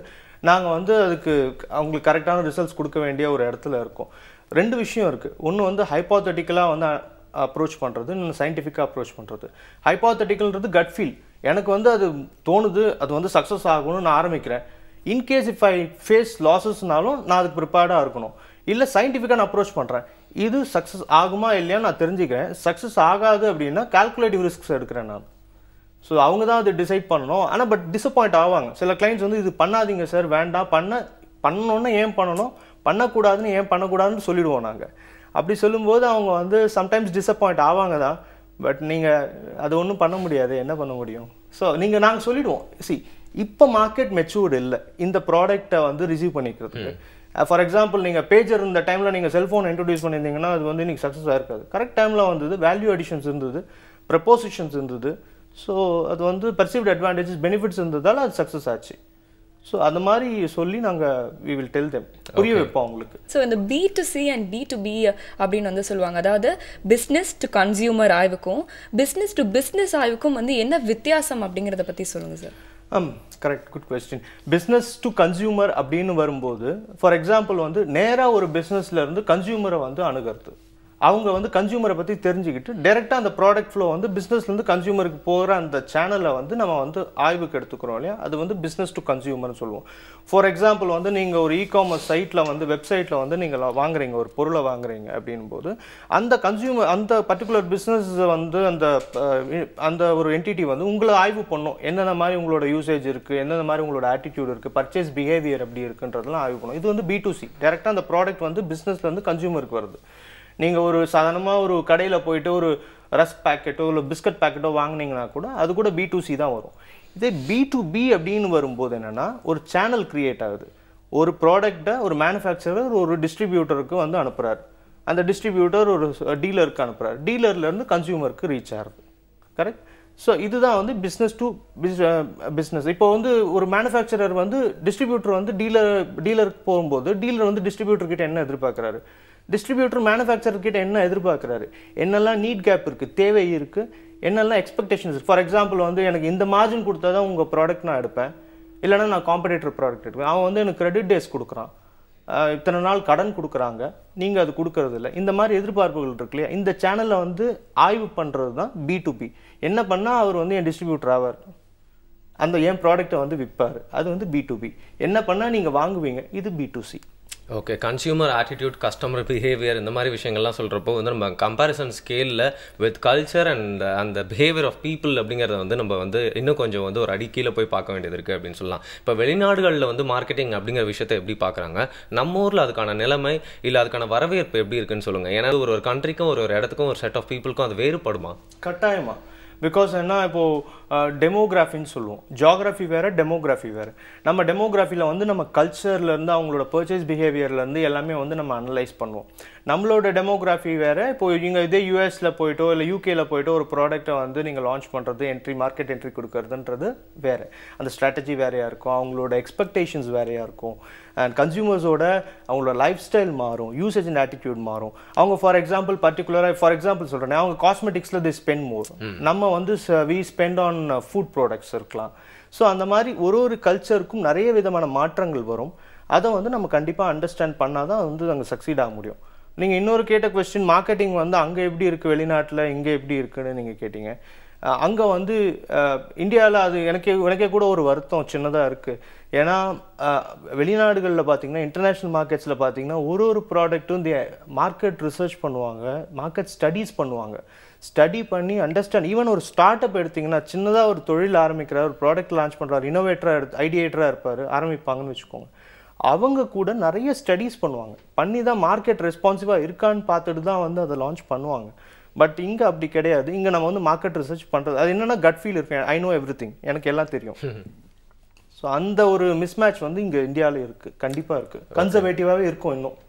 [SPEAKER 6] நாங்கள் வந்து அதுக்கு அவங்களுக்கு கரெக்டான ரிசல்ட்ஸ் கொடுக்க வேண்டிய ஒரு இடத்துல இருக்கோம். 2 விஷயம் இருக்குது. ஒன்று வந்து ஹைப்போதெட்டிக்கலாக வந்து அப்ரோச் பண்ணுறது, இன்னொன்று சயின்டிஃபிக்காக அப்ரோச் பண்ணுறது. ஹைப்போதெட்டிக்கல்ன்றது கட் ஃபீல். எனக்கு வந்து அது தோணுது, அது வந்து சக்ஸஸ் ஆகணும்னு நான் ஆரம்பிக்கிறேன். இன்கேஸ் இஃப் ஐ ஃபேஸ் லாஸஸ்னாலும் நான் அதுக்கு ப்ரிப்பேர்டாக இருக்கணும். இல்லை சயின்டிஃபிக்காக நான் அப்ரோச் பண்ணுறேன், இது சக்ஸஸ் ஆகுமா இல்லையான்னு நான் தெரிஞ்சுக்கிறேன். சக்ஸஸ் ஆகாது அப்படின்னா கால்குலேட்டிவ் ரிஸ்க்ஸ் எடுக்கிறேன் நான். ஸோ அவங்க தான் அதை டிசைட் பண்ணணும். ஆனால் பட் டிசப்பாயிண்ட் ஆவாங்க. சில கிளைண்ட்ஸ் வந்து இது பண்ணாதீங்க சார், வேண்டாம், பண்ணணுன்னு ஏன் பண்ணணும், பண்ணக்கூடாதுன்னு ஏன் பண்ணக்கூடாதுன்னு சொல்லிடுவோம் நாங்கள். அப்படி சொல்லும்போது அவங்க வந்து சம்டைம்ஸ் டிசப்பாயிண்ட் ஆவாங்க தான். பட் நீங்கள் அது ஒன்றும் பண்ண முடியாது, என்ன பண்ண முடியும்? ஸோ நாங்கள் சொல்லிவிடுவோம், இப்போ மார்க்கெட் மெச்சூர்டு இல்லை இந்த ப்ராடக்டை வந்து ரிசீவ் பண்ணிக்கிறதுக்கு. ஃபார் எக்ஸாம்பிள் நீங்கள் பேஜர் இந்த டைமில் நீங்கள் செல்ஃபோன் இன்ட்ரடியூஸ் பண்ணியிருந்தீங்கன்னா அது வந்து இன்றைக்கி சக்ஸஸ் ஆகிருக்காது. கரெக்ட் டைமில் வந்தது, வேல்யூ அடிஷன்ஸ் இருந்தது, ப்ரப்போசிஷன்ஸ் இருந்தது. ஸோ அது வந்து பெர்சீவ்ட் அட்வான்டேஜஸ் பெனிஃபிட்ஸ் இருந்ததால் அது சக்ஸஸ் ஆச்சு. ஸோ அந்த மாதிரி சொல்லி நாங்கள் வி வில் டெல் தெம், புரிய வைப்போம் அவங்களுக்கு.
[SPEAKER 1] ஸோ இந்த B2C அண்ட் B2B அப்படின்னு வந்து சொல்லுவாங்க. அதாவது பிஸ்னஸ் டு கன்சியூமர் ஆய்வுக்கும் பிஸ்னஸ் டு பிஸ்னஸ் ஆய்வுக்கும் வந்து என்ன வித்தியாசம் அப்படிங்கிறத பற்றி சொல்லுங்கள் sir.
[SPEAKER 6] Correct, good question. Business to consumer அப்படின்னு வரும்போது ஃபார் எக்ஸாம்பிள் வந்து நேராக ஒரு பிஸ்னஸ்லேருந்து கன்சியூமரை வந்து அணுகிறது. அவங்க வந்து கன்சியூமரை பற்றி தெரிஞ்சுக்கிட்டு டைரெக்டாக அந்த ப்ராடக்ட் ஃப்ளோ வந்து பிஸ்னஸ்லேருந்து கன்சியூமருக்கு போகிற அந்த சேனலை வந்து நம்ம வந்து ஆய்வுக்கு எடுத்துக்கிறோம் இல்லையா, அது வந்து பிஸ்னஸ் டு கன்சியூமர்னு சொல்லுவோம். ஃபார் எக்ஸாம்பிள் வந்து நீங்கள் ஒரு இ-காமர்ஸ் சைட்டில் வந்து வெப்சைட்டில் வந்து நீங்கள் வாங்குறீங்க, ஒரு பொருளை வாங்குறீங்க அப்படின் போது அந்த கன்சியூமர் அந்த பர்டிகுலர் பிஸ்னஸ் வந்து அந்த ஒரு என்டிட்டி வந்து உங்களை ஆய்வு பண்ணும். என்னென்ன மாதிரி உங்களோட யூசேஜ் இருக்குது, என்னென்ன மாதிரி உங்களோட ஆட்டிடியூட் இருக்குது, பர்ச்சேஸ் பிஹேவியர் எப்படி இருக்குன்றதெல்லாம் ஆய்வு பண்ணும். இது வந்து B2C, டைரெக்டாக அந்த ப்ராடக்ட் வந்து பிஸ்னஸ்லேருந்து கன்சியூமருக்கு வருது. நீங்கள் ஒரு சாதாரணமாக ஒரு கடையில் போயிட்டு ஒரு ரஸ்க் பேக்கெட்டோ இல்லை பிஸ்கட் பேக்கெட்டோ வாங்கினீங்கன்னா கூட அது கூட B2C தான் வரும். இதே B2B அப்படின்னு வரும்போது என்னென்னா ஒரு சேனல் க்ரியேட் ஆகுது. ஒரு ப்ராடக்டை ஒரு மேனுஃபேக்சரர் ஒரு டிஸ்ட்ரிபியூட்டருக்கு வந்து அனுப்புகிறார், அந்த டிஸ்ட்ரிபியூட்டர் ஒரு டீலருக்கு அனுப்புகிறார், டீலர்லேருந்து கன்சியூமருக்கு ரீச் ஆகுது. கரெக்ட். ஸோ இதுதான் வந்து பிஸ்னஸ் டு பிஸ்னஸ். இப்போ வந்து ஒரு மேனுஃபேக்சரர் வந்து டிஸ்ட்ரிபியூட்டர் வந்து டீலருக்கு போகும்போது டீலர் வந்து டிஸ்ட்ரிபியூட்டர்கிட்ட என்ன எதிர்பார்க்குறாரு, டிஸ்ட்ரிபியூட்டர் மேனுஃபேக்சரர் கிட்ட என்ன எதிர்பார்க்குறாரு, என்னெல்லாம் நீட் கேப் இருக்குது, தேவை இருக்குது, என்னெல்லாம் எக்ஸ்பெக்டேஷன்ஸ் இருக்குது. ஃபார் எக்ஸாம்பிள் வந்து எனக்கு இந்த மார்ஜின் கொடுத்தா தான் உங்கள் ப்ராடக்ட் நான் எடுப்பேன், இல்லைனா நான் காம்படிட்டர் ப்ராடக்ட் எடுப்பேன். அவன் வந்து எனக்கு கிரெடிட் டேஸ் கொடுக்குறான், இத்தனை நாள் கடன் கொடுக்குறாங்க, நீங்கள் அது கொடுக்கறது இல்லை. இந்த மாதிரி எதிர்பார்ப்புகள் இருக்கு இல்லையா, இந்த சேனலில் வந்து ஆய்வு பண்ணுறது தான் B2B. என்ன பண்ணால் அவர் வந்து என் டிஸ்ட்ரிபியூட்டர் ஆவார், அந்த என் ப்ராடக்டை வந்து விற்பார், அது வந்து B2B. என்ன பண்ணால் நீங்கள் வாங்குவீங்க, இது B2C.
[SPEAKER 2] Okay, consumer attitude, customer behaviour, இந்த மாதிரி விஷயங்கள்லாம் சொல்கிறப்போ வந்து நம்ம கம்பேரிசன் ஸ்கேலில் வித் கல்ச்சர் அண்ட் அந்த பிஹேவியர் ஆஃப் பீப்புள் அப்படிங்கிறத வந்து நம்ம வந்து இன்னும் கொஞ்சம் வந்து ஒரு அடி கீழே போய் பார்க்க வேண்டியது இருக்குது அப்படின்னு சொல்லலாம். இப்போ வெளிநாடுகளில் வந்து மார்க்கெட்டிங் அப்படிங்கிற விஷயத்தை எப்படி பார்க்குறாங்க, நம்ம ஊரில் அதுக்கான நிலைமை இல்லை அதுக்கான வரவேற்பு எப்படி இருக்குன்னு சொல்லுங்கள். ஏன்னா ஒரு கண்ட்ரிக்கும் ஒரு இடத்துக்கும் ஒரு செட் ஆஃப் பீப்புளுக்கும் அது வேறுபடுமா?
[SPEAKER 6] கட்டாயமா. பிகாஸ் என்ன, இப்போது டெமோகிராஃபின்னு சொல்லுவோம், ஜியாகிரஃபி வேறு, டெமோகிராஃபி வேறு. நம்ம டெமோகிராஃபியில் வந்து நம்ம கல்ச்சர்லேருந்து அவங்களோட பர்ச்சேஸ் பிஹேவியர்லேருந்து எல்லாமே வந்து நம்ம அனலைஸ் பண்ணுவோம். நம்மளோட டெமோகிராஃபி வேறு. இப்போ நீங்கள் இதே யூஎஸில் போய்ட்டோ இல்லை யூகேயில் போய்ட்டோ ஒரு ப்ராடக்ட்டை வந்து நீங்கள் லான்ச் பண்ணுறது, மார்க்கெட் என்ட்ரி கொடுக்கறதுன்றது வேறு. அந்த ஸ்ட்ராட்டஜி வேறையாக இருக்கும், அவங்களோட எக்ஸ்பெக்டேஷன்ஸ் வேறையாக இருக்கும், அண்ட் கன்சியூமர்ஸோட அவங்களோட லைஃப் ஸ்டைல் மாறும், யூசேஜ் அண்ட் ஆட்டிடியூட் மாறும். அவங்க ஃபார் எக்ஸாம்பிள் ஃபார் எக்ஸாம்பிள் சொல்கிறேன், அவங்க காஸ்மெட்டிக்ஸில் தி ஸ்பெண்ட் மோர், நம்ம வந்து we spend on food products இருக்கலாம். ஸோ அந்த மாதிரி ஒரு கல்ச்சருக்கும் நிறைய விதமான மாற்றங்கள் வரும். அதை வந்து நம்ம கண்டிப்பாக அண்டர்ஸ்டாண்ட் பண்ணால் தான் வந்து அங்கே சக்சீட் ஆக முடியும். நீங்கள் இன்னொரு கேட்ட கொஸ்டின், மார்க்கெட்டிங் வந்து அங்கே எப்படி இருக்குது, வெளிநாட்டில் இங்கே எப்படி இருக்குன்னு நீங்கள் கேட்டீங்க. அங்கே வந்து இந்தியாவில் அது எனக்கே கூட ஒரு வருத்தம் சின்னதாக இருக்குது. ஏன்னா வெளிநாடுகளில் பார்த்தீங்கன்னா, இன்டர்நேஷ்னல் மார்க்கெட்ஸில் பார்த்தீங்கன்னா ஒரு ப்ராடக்ட்டும் இந்த மார்க்கெட் ரிசர்ச் பண்ணுவாங்க, மார்க்கெட் ஸ்டடீஸ் பண்ணுவாங்க. ஸ்டடி பண்ணி அண்டர்ஸ்டாண்ட், ஈவன் ஒரு ஸ்டார்ட் அப் எடுத்திங்கன்னா, சின்னதாக ஒரு தொழில் ஆரம்பிக்கிறார், ஒரு ப்ராடக்ட் லான்ச் பண்ணுறாரு, ஐடியேட்டராக இருப்பார், ஆரம்பிப்பாங்கன்னு வச்சுக்கோங்க. அவங்க கூட நிறைய ஸ்டடீஸ் பண்ணுவாங்க, பண்ணி தான் மார்க்கெட் ரெஸ்பான்சிவாக இருக்கான்னு பார்த்துட்டு தான் வந்து அதை லான்ச் பண்ணுவாங்க. பட் இங்கே அப்படி கிடையாது. இங்கே நம்ம வந்து மார்க்கெட் ரிசர்ச் பண்ணுறது, அது என்னென்னா கட் ஃபீல் இருக்கு, ஐ நோ எவ்ரி திங், எனக்கு எல்லாம் தெரியும். ஸோ ஸோ அந்த ஒரு மிஸ்மேட்ச் வந்து இங்கே இந்தியாவில் இருக்குது, கண்டிப்பாக இருக்குது, கன்சர்வேட்டிவாகவே இருக்கும் இன்னும்.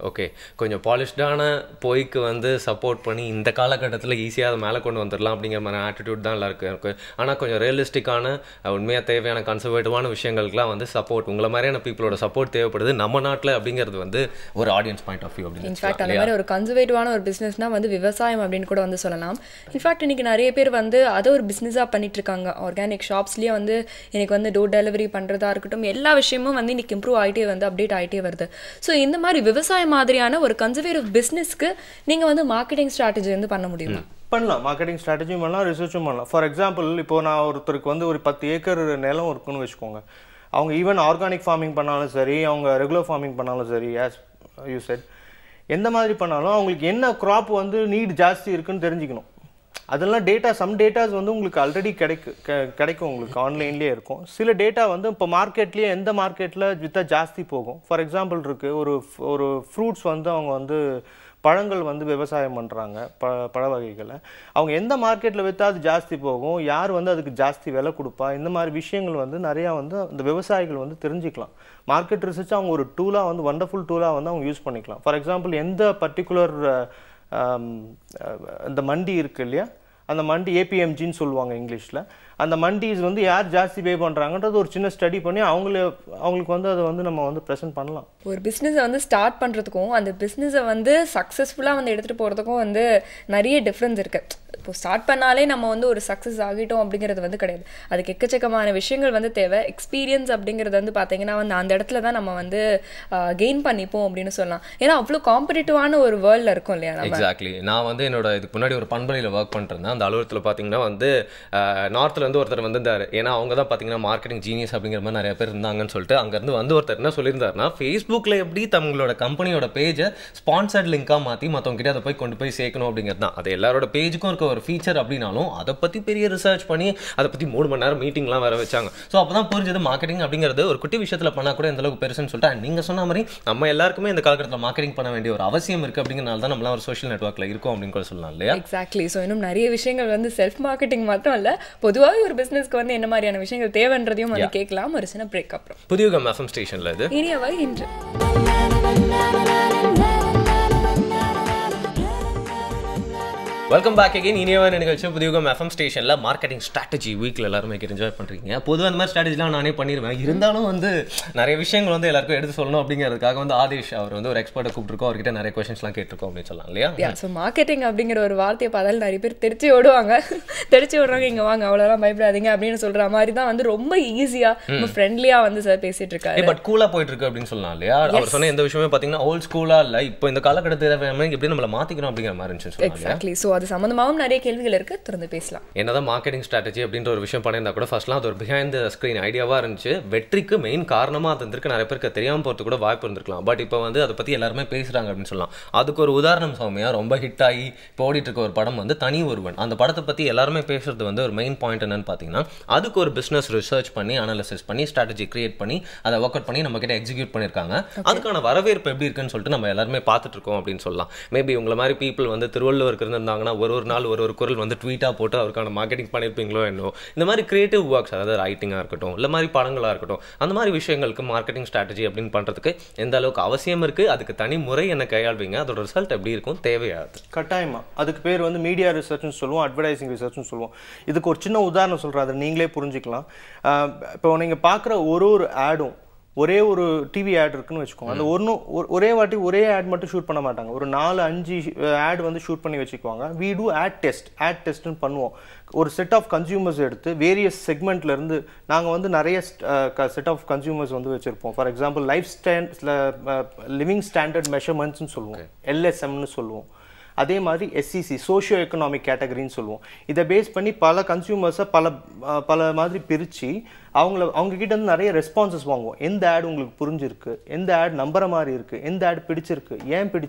[SPEAKER 2] ஓகே, கொஞ்சம் பாலிஷ்டான பொய்க்கு வந்து சப்போர்ட் பண்ணி இந்த காலகட்டத்தில் ஈஸியாக அதை மேலே கொண்டு வந்துடலாம் அப்படிங்கிற மாதிரி ஆட்டிடியூட் தான் எல்லாருக்கும் இருக்குது. ஆனால் கொஞ்சம் ரியலிஸ்டிக்கான உண்மையாக தேவையான கன்சர்வேட்டிவான விஷயங்களுக்குலாம் வந்து சப்போர்ட் உங்களை மாதிரியான பீப்புளோட சப்போர்ட் தேவைப்படுது நம்ம நாட்டில் அப்படிங்கிறது வந்து ஒரு ஆடியன்ஸ் பாயிண்ட் ஆஃப் வியூ அப்படின்னு.
[SPEAKER 1] இன்ஃபேக்ட் அந்த மாதிரி ஒரு கன்சர்வேட்டிவான ஒரு பிஸ்னஸ்னால் வந்து விவசாயம் அப்படின்னு கூட வந்து சொல்லலாம். இன்ஃபேக்ட் இன்றைக்கி நிறைய பேர் வந்து அதை ஒரு பிஸ்னஸாக பண்ணிட்டு இருக்காங்க. ஆர்கானிக் ஷாப்ஸ்லேயே வந்து எனக்கு வந்து டோர் டெலிவரி பண்ணுறதா இருக்கட்டும், எல்லா விஷயமும் வந்து இன்றைக்கி இம்ப்ரூவ் ஆகிட்டே வந்து அப்டேட் ஆகிட்டே வருது. ஸோ இந்த மாதிரி விவசாயம் மாதிரியான ஒரு கன்சர்வேட்டிவ் பிஸ்னஸ்க்கு நீங்கள் வந்து மார்க்கெட்டிங் ஸ்ட்ராட்டஜி வந்து பண்ண முடியுமா?
[SPEAKER 6] பண்ணலாம், மார்க்கெட்டிங் ஸ்ட்ராட்டஜியும் பண்ணலாம், ரிசர்ச்சும் பண்ணலாம். ஃபார் எக்ஸாம்பிள் இப்போ நான் ஒருத்தருக்கு வந்து ஒரு 10 ஏக்கர் நிலம் இருக்குன்னு வச்சுக்கோங்க. அவங்க ஈவன் ஆர்கானிக் ஃபார்மிங் பண்ணாலும் சரி, அவங்க ரெகுலர் ஃபார்மிங் பண்ணாலும் சரி, ஆஸ் யூ செட், எந்த மாதிரி பண்ணாலும் அவங்களுக்கு என்ன க்ராப் வந்து நீட் ஜாஸ்தி இருக்குன்னு தெரிஞ்சுக்கணும். அதெல்லாம் சம் டேட்டாஸ் வந்து உங்களுக்கு ஆல்ரெடி கிடைக்கும், உங்களுக்கு ஆன்லைன்லேயே இருக்கும். சில டேட்டா வந்து இப்போ மார்க்கெட்லேயே எந்த மார்க்கெட்டில் விற்றா ஜாஸ்தி போகும். ஃபார் எக்ஸாம்பிள் இருக்குது, ஒரு ஃப்ரூட்ஸ் வந்து அவங்க வந்து பழங்கள் வந்து விவசாயம் பண்ணுறாங்க, பழ வகைகளை அவங்க எந்த மார்க்கெட்டில் விற்றா அது ஜாஸ்தி போகும், யார் வந்து அதுக்கு ஜாஸ்தி விலை கொடுப்பா, இந்த மாதிரி விஷயங்கள் வந்து நிறையா வந்து அந்த விவசாயிகள் வந்து தெரிஞ்சுக்கலாம். மார்க்கெட் ரிசர்ச் அவங்க ஒரு டூலாக வந்து வண்டர்ஃபுல் டூலாக வந்து அவங்க யூஸ் பண்ணிக்கலாம். ஃபார் எக்ஸாம்பிள் எந்த பர்டிகுலர் இந்த மண்டி இருக்குது இல்லையா, அந்த மண்டி ஏபிஎம்ஜின்னு சொல்லுவாங்க இங்கிலீஷில், அந்த மண்டிஸ் வந்து யார் ஜாஸ்தி பே பண்ணுறாங்கன்றது ஒரு சின்ன ஸ்டடி பண்ணி அவங்களுக்கு வந்து அதை வந்து நம்ம வந்து ப்ரெசென்ட் பண்ணலாம்.
[SPEAKER 1] ஒரு பிஸ்னஸை வந்து ஸ்டார்ட் பண்ணுறதுக்கும் அந்த பிஸ்னஸை வந்து சக்ஸஸ்ஃபுல்லாக வந்து எடுத்துகிட்டு போகிறதுக்கும் வந்து நிறைய டிஃப்ரென்ஸ் இருக்குது. இப்போ ஸ்டார்ட் பண்ணாலே நம்ம வந்து ஒரு சக்ஸஸ் ஆகிட்டோம் அப்படிங்கிறது வந்து கிடையாது. அதுக்கு எக்கச்சக்கமான விஷயங்கள் வந்து தேவை. எக்ஸ்பீரியன்ஸ் அப்படிங்கிறது வந்து பார்த்தீங்கன்னா வந்து அந்த இடத்துல தான் நம்ம வந்து கெயின் பண்ணிப்போம் அப்படின்னு சொல்லலாம். ஏன்னா அவ்வளோ காம்படிட்டிவான ஒரு வேர்ல்டில் இருக்கும் இல்லையா?
[SPEAKER 2] எக்ஸாக்ட்லி. நான் வந்து என்னோட இதுக்கு முன்னாடி ஒரு பண்பலையில் ஒர்க் பண்ணிருந்தேன். அந்த அலுவலகத்தில் பார்த்தீங்கன்னா வந்து நார்த்தில் வந்து ஒருத்தர் வந்திருந்தார். ஏன்னா அவங்க தான் பார்த்தீங்கன்னா மார்க்கெட்டிங் ஜீனியஸ் அப்படிங்கிற மாதிரி நிறைய பேர் இருந்தாங்கன்னு சொல்லிட்டு அங்கேருந்து வந்து ஒருத்தர் என்ன சொல்லியிருந்தாருன்னா, ஃபேஸ்புக்கில் எப்படி தங்களோட கம்பெனியோட பேஜை ஸ்பான்சர்ட் லிங்காக மாற்றி மற்றவங்க கிட்ட அதை கொண்டு போய் சேர்க்கணும் அப்படிங்கிறது தான். அது எல்லாரோட பேஜுக்கும் இருக்க ஒரு ஃபீச்சர் அப்படின்னாலும் அதை பற்றி பெரிய ரிசர்ச் பண்ணி அதை பற்றி 3 மணி நேரம் மீட்டிங்லாம் வர வச்சாங்க. ஸோ அப்போ தான் புரிஞ்சது மார்க்கெட்டிங் அப்படிங்கிறது ஒரு குட்டி விஷயத்தில் பண்ணால் கூட எந்த அளவுக்கு பெருசுன்னு சொல்லிட்டு. நீங்கள் சொன்ன மாதிரி நம்ம எல்லாருக்குமே இந்த காலகட்டத்தில் மார்க்கெட்டிங் பண்ண வேண்டிய ஒரு அவசியம் இருக்குது. அப்படிங்கிறனால தான் நம்மளாம் ஒரு சோஷியல் நெட்வொர்க்கில் இருக்கோம் அப்படின்னு கூட சொல்லலாம் இல்லையா?
[SPEAKER 1] எக்ஸாக்ட்லி. ஸோ இன்னும் நிறைய விஷயங்கள் வந்து செல்ஃப் மார்க்கெட்டிங் மட்டும் இல்லை, பொதுவாக ஒரு பிஸ்னஸ்க்கு வந்து என்ன மாதிரியான விஷயங்கள் தேவைன்றதையும் வந்து கேட்கலாம். ஒரு சின்ன பிரேக் அப்புறம்
[SPEAKER 2] புதியுகம் எஃப்எம் ஸ்டேஷனில் இது
[SPEAKER 1] இனியவை இன்று.
[SPEAKER 2] Welcome back again. இனியவன் நிகழ்ச்சி புதியுகம் எஃப்எம் ஸ்டேஷனில் மார்க்கெட்டிங் ஸ்ட்ராட்டஜி வீக்கில் எல்லாருமே என்ஜாய் பண்ணுறீங்க. பொதுவாக அந்த மாதிரி ஸ்ட்ராட்டஜிலாம் நானே பண்ணிடுவேன். இருந்தாலும் வந்து நிறைய விஷயங்கள் வந்து எல்லாருக்கும் எடுத்து சொல்லணும் அப்படிங்கிறதுக்காக வந்து ஆதேஷ் அவர் வந்து ஒரு எக்ஸ்பர்ட்டை கூப்பிட்டுருக்கோம். அவர்கிட்ட நிறைய கொஸ்டின்ஸ்லாம் கேட்டிருக்கோம் அப்படின்னு சொல்லலாம் இல்லையா?
[SPEAKER 1] ஸோ மார்க்கெட்டிங் அப்படிங்கிற ஒரு வார்த்தையை பார்த்தாலும் நிறைய பேர் தெரிச்சு விடுவாங்க. இங்கே வாங்க அவ்வளோலாம் பயப்படாதீங்க அப்படின்னு சொல்கிற மாதிரி தான் வந்து ரொம்ப ஈஸியாக ரொம்ப ஃப்ரெண்ட்லியாக வந்து சார் பேசிட்டு இருக்காரு.
[SPEAKER 2] பட் கூலாக போயிட்டு இருக்கு அப்படின்னு சொல்லலாம் இல்லையா? அவர் சொன்ன எந்த விஷயமே பார்த்தீங்கன்னா ஓல்ட் ஸ்கூலாக இல்லை, இப்போ இந்த காலகட்டத்தில் எப்படி நம்மளை மாற்றிக்கணும் அப்படிங்கிற மாதிரி இருந்துச்சு.
[SPEAKER 1] எக்ஸாக்ட்லி. ஸோ அது சம்பந்தமாகவும் நிறைய கேள்விகள் இருக்கு, தொடர்ந்து பேசலாம்.
[SPEAKER 2] என்னதான் மார்க்கெட்டிங் ஸ்ட்ராட்டஜி அப்படின்ற ஒரு விஷயம் பண்ணியிருந்தா கூட ஃபர்ஸ்ட்லாம் அது ஒரு பிஹைண்ட் த ஸ்க்ரீன் ஐடியாவாக இருந்துச்சு. வெற்றிக்கு மெயின் காரணமாக அது இருந்திருக்கு. நிறைய பேருக்கு தெரியாமல் போகிறது கூட வாய்ப்பு இருந்திருக்கலாம். பட் இப்போ வந்து அதை பற்றி எல்லாருமே பேசுகிறாங்க அப்படின்னு சொல்லலாம். அதுக்கு ஒரு உதாரணம் சௌமியா, ரொம்ப ஹிட் ஆகி இப்போ ஓடிட்டு இருக்க ஒரு படம் வந்து தனி ஒருவன். அந்த படத்தை பற்றி எல்லாருமே பேசுறது வந்து ஒரு மெயின் பாயிண்ட் என்னன்னு பார்த்தீங்கன்னா, அதுக்கு ஒரு பிஸ்னஸ் ரிசர்ச் பண்ணி அனாலிசிஸ் பண்ணி ஸ்ட்ராட்டஜி கிரியேட் பண்ணி அதை ஒர்க் அவுட் பண்ணி நம்ம கிட்ட எக்ஸிக்யூட் பண்ணியிருக்காங்க. அதுக்கான வரவேற்பு எப்படி இருக்குன்னு சொல்லிட்டு நம்ம எல்லாருமே பார்த்துட்டு இருக்கோம் அப்படின்னு சொல்லலாம். மேபி உங்களை மாதிரி பீப்புள் வந்து திருவள்ளுவருக்கு இருந்திருந்தாங்கன்னா ஒரு நாள் ஒரு குரல் வந்து ட்வீட்டாக போட்டு அவருக்கான மார்க்கெட்டிங் பண்ணியிருப்பீங்களோ என்னோ. இந்த மாதிரி கிரியேட்டிவ் ஒர்க்ஸ், அதாவது ரைட்டிங்காக இருக்கட்டும் இல்லை மாதிரி படங்களாக இருக்கட்டும், அந்த மாதிரி விஷயங்களுக்கு மார்க்கெட்டிங் ஸ்ட்ராட்டஜி அப்படின்னு பண்ணுறதுக்கு எந்த அளவுக்கு அவசியம் இருக்குது, அதுக்கு தனி முறை என்ன கையாள்வீங்க, அதோட ரிசல்ட் எப்படி இருக்கும், தேவையாது
[SPEAKER 6] கட்டாயமாக. அதுக்கு பேர் வந்து மீடியா ரிசர்ச்னு சொல்லுவோம், அட்வர்டைசிங் ரிசர்ச்னு சொல்லுவோம். இதுக்கு ஒரு சின்ன உதாரணம் சொல்கிறேன், அதை நீங்களே புரிஞ்சுக்கலாம். இப்போ நீங்கள் பார்க்குற ஒரு ஆடும், ஒரே ஒரு டிவி ஆட் இருக்குன்னு வச்சுக்கோங்க. அந்த ஒரே வாட்டி ஒரே ஆட் மட்டும் ஷூட் பண்ண மாட்டாங்க. ஒரு 4-5 ஆட் வந்து ஷூட் பண்ணி வச்சுக்குவாங்க. வி டூ ஆட் டெஸ்ட்னு பண்ணுவோம். ஒரு செட் ஆஃப் கன்சியூமர்ஸ் எடுத்து வேரியஸ் செக்மெண்ட்லேருந்து நாங்கள் வந்து நிறைய செட் ஆஃப் கன்சியூமர்ஸ் வந்து வச்சுருப்போம். ஃபார் எக்ஸாம்பிள் லிவிங் ஸ்டாண்டர்ட் மெஷர்மெண்ட்ஸ்னு சொல்லுவோம், LSMனு சொல்லுவோம். அதே மாதிரி SEC சோஷியோ எக்கனாமிக் கேட்டகரின்னு சொல்லுவோம். இதை பேஸ் பண்ணி பல கன்சியூமர்ஸை பல மாதிரி பிரித்து அவங்கக்கிட்ட வந்து நிறைய ரெஸ்பான்சஸ் வாங்குவோம். எந்த ஆட் உங்களுக்கு புரிஞ்சிருக்கு, எந்த ஆட் நம்புற மாதிரி இருக்குது, எந்த ஆட் பிடிச்சிருக்கு,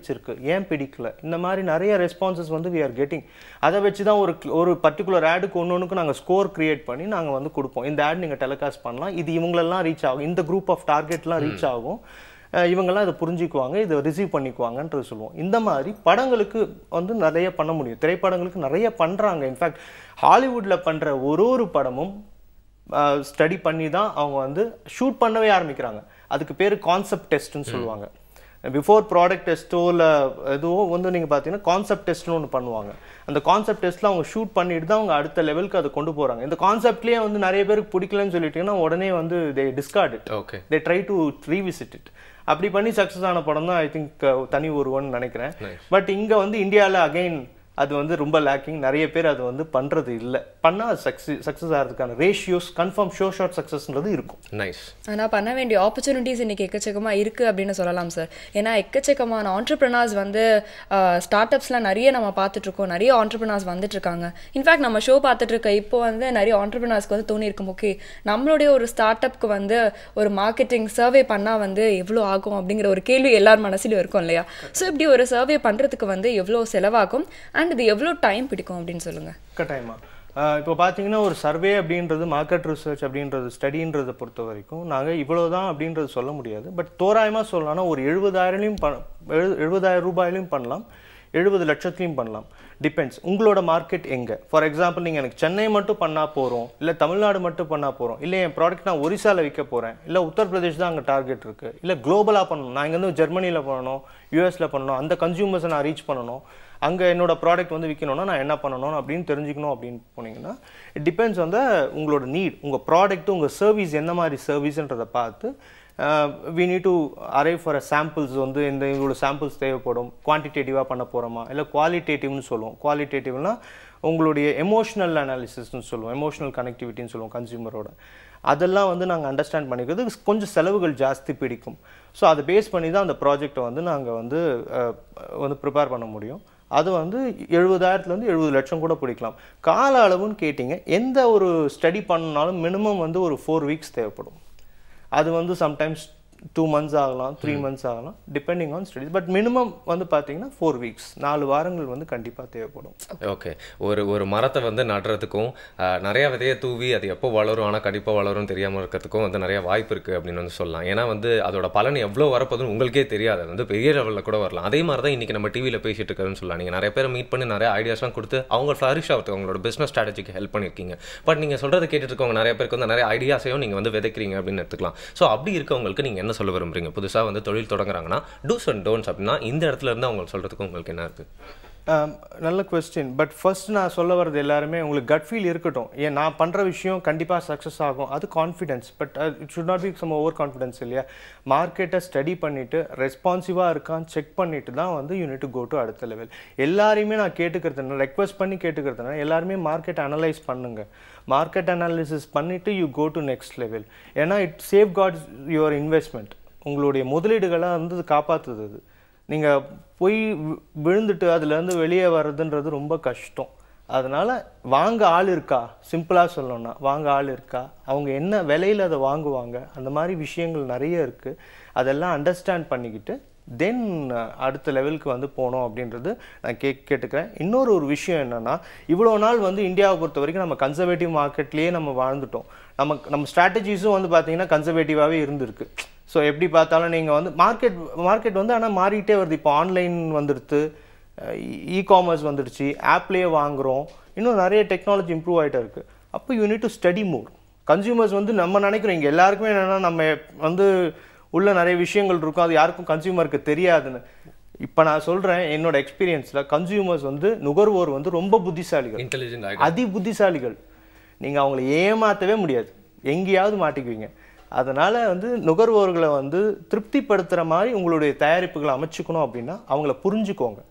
[SPEAKER 6] ஏன் பிடிக்கல, இந்த மாதிரி நிறைய ரெஸ்பான்சஸ் வந்து வி ஆர் கெட்டிங். அதை வச்சு தான் ஒரு பர்டிகுலர் ஆடுக்கு ஒன்றுக்கு நாங்கள் ஸ்கோர் கிரியேட் பண்ணி நாங்கள் வந்து கொடுப்போம். இந்த ஆட் நீங்கள் டெலிகாஸ்ட் பண்ணலாம், இது இவங்களெல்லாம் ரீச் ஆகும், இந்த குரூப் ஆஃப் டார்கெட்லாம் ரீச் ஆகும், இவங்கெல்லாம் இதை புரிஞ்சுக்குவாங்க, இதை ரிசீவ் பண்ணிக்குவாங்கன்றது சொல்லுவோம். இந்த மாதிரி படங்களுக்கு வந்து நிறைய பண்ண முடியும். திரைப்படங்களுக்கு நிறைய பண்ணுறாங்க. இன்ஃபேக்ட் ஹாலிவுட்டில் பண்ணுற ஒரு படமும் ஸ்டடி பண்ணி தான் அவங்க வந்து ஷூட் பண்ணவே ஆரம்பிக்கிறாங்க. அதுக்கு பேர் கான்செப்ட் டெஸ்ட்னு சொல்லுவாங்க. பிஃபோர் ப்ராடக்ட் டெஸ்ட்டோ இல்லை எதுவும் வந்து நீங்கள் பார்த்தீங்கன்னா கான்செப்ட் டெஸ்ட்னு ஒன்று பண்ணுவாங்க. அந்த கான்செப்ட் டெஸ்ட்டில் அவங்க ஷூட் பண்ணிட்டு தான் அவங்க அடுத்த லெவலுக்கு அதை கொண்டு போகிறாங்க. இந்த கான்செப்ட்லேயே வந்து நிறைய பேருக்கு பிடிக்கலன்னு சொல்லிட்டீங்கன்னா உடனே வந்து they discard it, they try to revisit it. அப்படி பண்ணி சக்ஸஸ் ஆன படம் தான் ஐ திங்க் தனி ஒருவன் நினைக்கிறேன். பட் இங்கே வந்து இந்தியாவில் அகைன் அது வந்து ரொம்ப லேக்கிங். நிறைய பேர் அது வந்து பண்ணுறது இல்லை. பண்ணால் சக்ஸஸ் ஆகிறதுக்கான ரேஷியோஸ் கன்ஃபார்ம் ஷார்ட் சக்ஸஸ்ன்றது இருக்கும்.
[SPEAKER 2] நைஸ்.
[SPEAKER 1] ஆனால் பண்ண வேண்டிய ஆப்பர்ச்சுனிட்டிஸ் இன்றைக்கி எக்கச்சக்கமாக இருக்குது அப்படின்னு சொல்லலாம் சார். ஏன்னா எக்கச்சக்கமான ஆண்டர்ப்ரனர்ஸ் வந்து ஸ்டார்ட் அப்ஸ்லாம் நிறைய நம்ம பார்த்துட்ருக்கோம். நிறைய ஆண்டர்ப்ரனர்ஸ் வந்துட்டுருக்காங்க. இன்ஃபேக்ட் நம்ம ஷோ பார்த்துட்ருக்க இப்போ வந்து நிறைய ஆண்டர்ப்ரனர்ஸ்க்கு வந்து தோணி இருக்கும், ஓகே நம்மளுடைய ஒரு ஸ்டார்ட் அப்க்கு வந்து ஒரு மார்க்கெட்டிங் சர்வே பண்ணால் வந்து எவ்வளோ ஆகும் அப்படிங்கிற ஒரு கேள்வி எல்லார் மனசுலையும் இருக்கும் இல்லையா? ஸோ இப்படி ஒரு சர்வே பண்ணுறதுக்கு வந்து எவ்வளோ செலவாகும் அண்ட் இது எவ்வளோ டைம் பிடிக்கும் அப்படின்னு சொல்லுங்கள்.
[SPEAKER 6] கட்டாயமா. இப்போ பார்த்தீங்கன்னா ஒரு சர்வே அப்படின்றது மார்க்கெட் ரிசர்ச் அப்படின்றது ஸ்டடின்றதை பொறுத்த வரைக்கும் நாங்கள் இவ்வளோ தான் அப்படின்றது சொல்ல முடியாது. பட் தோராயமாக சொல்லலாம்னா ஒரு 70,000 ரூபாயிலையும் பண்ணலாம், 70 லட்சத்துலையும் பண்ணலாம். டிபெண்ட்ஸ் உங்களோட மார்க்கெட் எங்கே. ஃபார் எக்ஸாம்பிள் நீங்கள் எனக்கு சென்னை மட்டும் பண்ணால் போகிறோம், இல்லை தமிழ்நாடு மட்டும் பண்ணால் போகிறோம், இல்லை என் ப்ராடக்ட் நான் ஒரிசாவில் விற்க போகிறேன், இல்லை உத்தரப்பிரதேஷ் தான் அங்கே டார்கெட் இருக்குது, இல்லை குளோபலாக பண்ணணும், நான் இங்கேருந்து ஜெர்மனியில் பண்ணணும், யூஎஸில் பண்ணணும், அந்த கன்சியூமர்ஸை நான் ரீச் பண்ணணும், அங்கே என்னோட ப்ராடக்ட் வந்து விற்கணும்னா நான் என்ன பண்ணணும் அப்படின்னு தெரிஞ்சுக்கணும் அப்படின்னு போனீங்கன்னா இட் டிபெண்ட்ஸ் ஆன் த உங்களோட நீட். உங்கள் ப்ராடக்ட் உங்கள் சர்வீஸ் என்ன மாதிரி சர்வீஸ்ன்றதை பார்த்து we need to arrive for a samples வந்து இந்த இவ்வளோ சாம்பிள்ஸ் தேவைப்படும். குவான்டிடேட்டிவாக பண்ண போகிறோமா இல்லை குவாலிட்டேட்டிவ்னு சொல்லுவோம். குவாலிட்டேட்டிவ்னா உங்களுடைய எமோஷனல் அனாலிசிஸ்ன்னு சொல்லுவோம், எமோஷனல் கனெக்டிவிட்டின்னு சொல்லுவோம் கன்சியூமரோட. அதெல்லாம் வந்து நாங்கள் அண்டர்ஸ்டாண்ட் பண்ணிக்கிறது கொஞ்சம் செலவுகள் ஜாஸ்தி பிடிக்கும். ஸோ அதை பேஸ் பண்ணி தான் அந்த ப்ராஜெக்டை வந்து நாங்கள் வந்து ப்ரிப்பேர் பண்ண முடியும். அது வந்து 70,000 70 லட்சம் கூட பிடிக்கலாம். கால அளவுன்னு கேட்டிங்க, எந்த ஒரு ஸ்டடி பண்ணாலும் மினிமம் வந்து ஒரு 4 வீக்ஸ் தேவைப்படும். அது வந்து சம்டைம்ஸ் 2 months ஆகலாம், 3 months ஆகலாம், depending on studies. But minimum வந்து பார்த்தீங்கன்னா 4 வீக்ஸ், 4 வாரங்கள் வந்து கண்டிப்பாக தேவைப்படும்.
[SPEAKER 2] ஓகே. ஒரு மரத்தை வந்து நடுறதுக்கும் நிறையா விதையை தூவி அது எப்போ வளரும் ஆனால் கண்டிப்பாக வளரும் தெரியாமல் இருக்கிறதுக்கும் வந்து நிறைய வாய்ப்பு இருக்குது அப்படின்னு வந்து சொல்லலாம். ஏன்னா வந்து அதோட பலன் எவ்வளோ வரப்போதுன்னு உங்களுக்கே தெரியாது. அது வந்து பெரிய லெவலில் கூட வரலாம். அதே மாதிரி தான் இன்றைக்கி நம்ம டிவியில் பேசிட்டு இருக்கிறதுன்னு சொல்லலாம். நீங்கள் நிறைய பேரை மீட் பண்ணி நிறைய ஐடியாஸ்லாம் கொடுத்து அவங்க ஃப்ளரிஷ் ஆகிறதுக்கு அவங்களோட பிஸ்னஸ் ஸ்ட்ராட்டஜிக்கு ஹெல்ப் பண்ணியிருக்கீங்க. பட் நீங்கள் சொல்கிறத கேட்டுட்டு இருக்கவங்க நிறைய பேருக்கு வந்து நிறைய ஐடியாஸையும் நீங்கள் வந்து விதைக்கிறீங்க அப்படின்னு எடுத்துக்கலாம். ஸோ அப்படி இருக்கவங்களுக்கு நீங்கள் என்ன சொல்ல விரும்புறீங்க? புதுசாக வந்து தொழில் தொடங்குறாங்கன்னா டூஸ் அண்ட் டோன்ட்ஸ் அப்படின்னா இந்த இடத்துல இருந்து அவங்க சொல்கிறதுக்கு உங்களுக்கு என்ன இருக்குது?
[SPEAKER 6] நல்ல கொஸ்டின். பட் ஃபர்ஸ்ட் நான் சொல்ல வர்றது எல்லாருமே உங்களுக்கு கட் ஃபீல் இருக்கட்டும். ஏன் நான் பண்ணுற விஷயம் கண்டிப்பாக சக்ஸஸ் ஆகும், அது confidence. But it should not be some over confidence இல்லையா? மார்க்கெட்டை ஸ்டடி பண்ணிவிட்டு ரெஸ்பான்சிவாக இருக்கான்னு செக் பண்ணிட்டு தான் வந்து you need to go to அடுத்த லெவல். எல்லாரையுமே நான் கேட்டுக்கிறதுனா, ரெக்வஸ்ட் பண்ணி கேட்டுக்கிறதுனா, எல்லாருமே மார்க்கெட் அனலைஸ் பண்ணுங்கள். மார்க்கெட் அனாலிசிஸ் பண்ணிவிட்டு you go to next level. ஏன்னா it safeguards your investment. உங்களுடைய முதலீடுகளை வந்து காப்பாற்றுது. அது நீங்கள் போய் விழுந்துட்டு அதுலேருந்து வெளியே வர்றதுன்றது ரொம்ப கஷ்டம். அதனால் வாங்க ஆள் இருக்கா, சிம்பிளாக சொல்லணும்னா வாங்க ஆள் இருக்கா, அவங்க என்ன விலையில் அதை வாங்குவாங்க, அந்த மாதிரி விஷயங்கள் நிறைய இருக்குது. அதெல்லாம் அண்டர்ஸ்டாண்ட் பண்ணிக்கிட்டு தென் அடுத்த லெவலுக்கு வந்து போனோம் அப்படின்றது நான் கேட்டுக்கிறேன். இன்னொரு விஷயம் என்னென்னா, இவ்வளோ நாள் வந்து இந்தியாவை பொறுத்த வரைக்கும் நம்ம கன்சர்வேட்டிவ் மார்க்கெட்லேயே நம்ம வாழ்ந்துட்டோம். நம்ம ஸ்ட்ராட்டஜிஸும் வந்து பார்த்திங்கன்னா கன்சர்வேட்டிவாகவே இருந்திருக்கு. ஸோ எப்படி பார்த்தாலும் நீங்கள் வந்து மார்க்கெட் வந்து ஆனால் மாறிக்கிட்டே வருது. இப்போ ஆன்லைன் வந்துடுது, இ-காமர்ஸ் வந்துடுச்சு, ஆப்லேயே வாங்குகிறோம், இன்னும் நிறைய டெக்னாலஜி இம்ப்ரூவ் ஆகிட்டே இருக்குது. அப்போ you need to study more. Consumers வந்து நம்ம நினைக்கிறோம் இங்கே எல்லாருக்குமே என்னென்னா நம்ம வந்து உள்ள நிறைய விஷயங்கள் இருக்கும், அது யாருக்கும் கன்சியூமருக்கு தெரியாதுன்னு. இப்போ நான் சொல்கிறேன் என்னோட எக்ஸ்பீரியன்ஸில் கன்சியூமர்ஸ் வந்து நுகர்வோர் வந்து ரொம்ப புத்திசாலிகள்,
[SPEAKER 2] இன்டெலிஜென்ட்,
[SPEAKER 6] அதி புத்திசாலிகள். நீங்கள் அவங்கள ஏமாற்றவே முடியாது, எங்கேயாவது மாட்டிக்குவீங்க. அதனால் வந்து நுகர்வோர்களை வந்து திருப்திப்படுத்துகிற மாதிரி உங்களுடைய தயாரிப்புகளை அமைச்சுக்கணும். அப்படின்னா அவங்கள புரிஞ்சுக்கோங்க.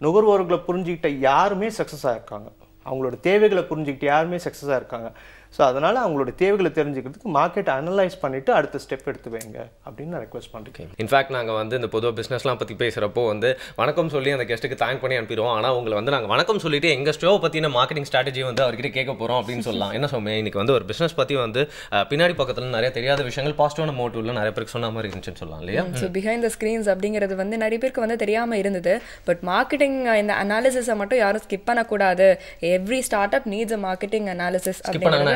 [SPEAKER 6] நுகர்வோர்களை புரிஞ்சுக்கிட்ட யாருமே சக்ஸஸ் ஆகிருக்காங்க, அவங்களோட தேவைகளை புரிஞ்சுக்கிட்டு யாருமே சக்ஸஸ் ஆகிருக்காங்க. ஸோ அதனால் அவங்களோட தேவைகளை தெரிஞ்சுக்கிறதுக்கு மார்க்கெட்டை அனலைஸ் பண்ணிவிட்டு அடுத்த ஸ்டெப் எடுத்து வைங்க அப்படின்னு நான் ரெக்வஸ்ட் பண்ணுறேன்.
[SPEAKER 2] இன்ஃபேக்ட் நாங்கள் வந்து இந்த பொதுவாக பிஸ்னஸ்லாம் பற்றி பேசுகிறப்போ வந்து வணக்கம் சொல்லி அந்த கெஸ்ட்டுக்கு தேங்க் பண்ணி அனுப்பிடுவோம். ஆனால் உங்களை வந்து நாங்கள் வணக்கம் சொல்லிட்டு எங்கள் ஸ்டோவை பற்றின மார்க்கெட்டிங் ஸ்ட்ராட்டஜி வந்து அவர்கிட்ட கேட்க போகிறோம் அப்படின்னு சொல்லலாம். என்ன சொல்லுவேன், இன்றைக்கி வந்து ஒரு பிஸ்னஸ் பற்றி வந்து பின்னாடி பக்கத்தில் நிறைய தெரியாத விஷயங்கள் பாசிட்டிவான மோட்டிவ்ல நிறைய பேருக்கு சொன்ன மாதிரி இருந்துச்சுன்னு சொல்லலாம் இல்லையா?
[SPEAKER 1] ஸோ பிஹைண்ட் த ஸ்க்ரீன்ஸ் அப்படிங்கிறது வந்து நிறைய பேருக்கு வந்து தெரியாமல் இருந்தது. பட் மார்க்கெட்டிங் இந்த அனாலிசிஸை மட்டும் யாரும் ஸ்கிப் பண்ணக்கூடாது. Every start up needs a marketing analysis அப்படிங்கிறது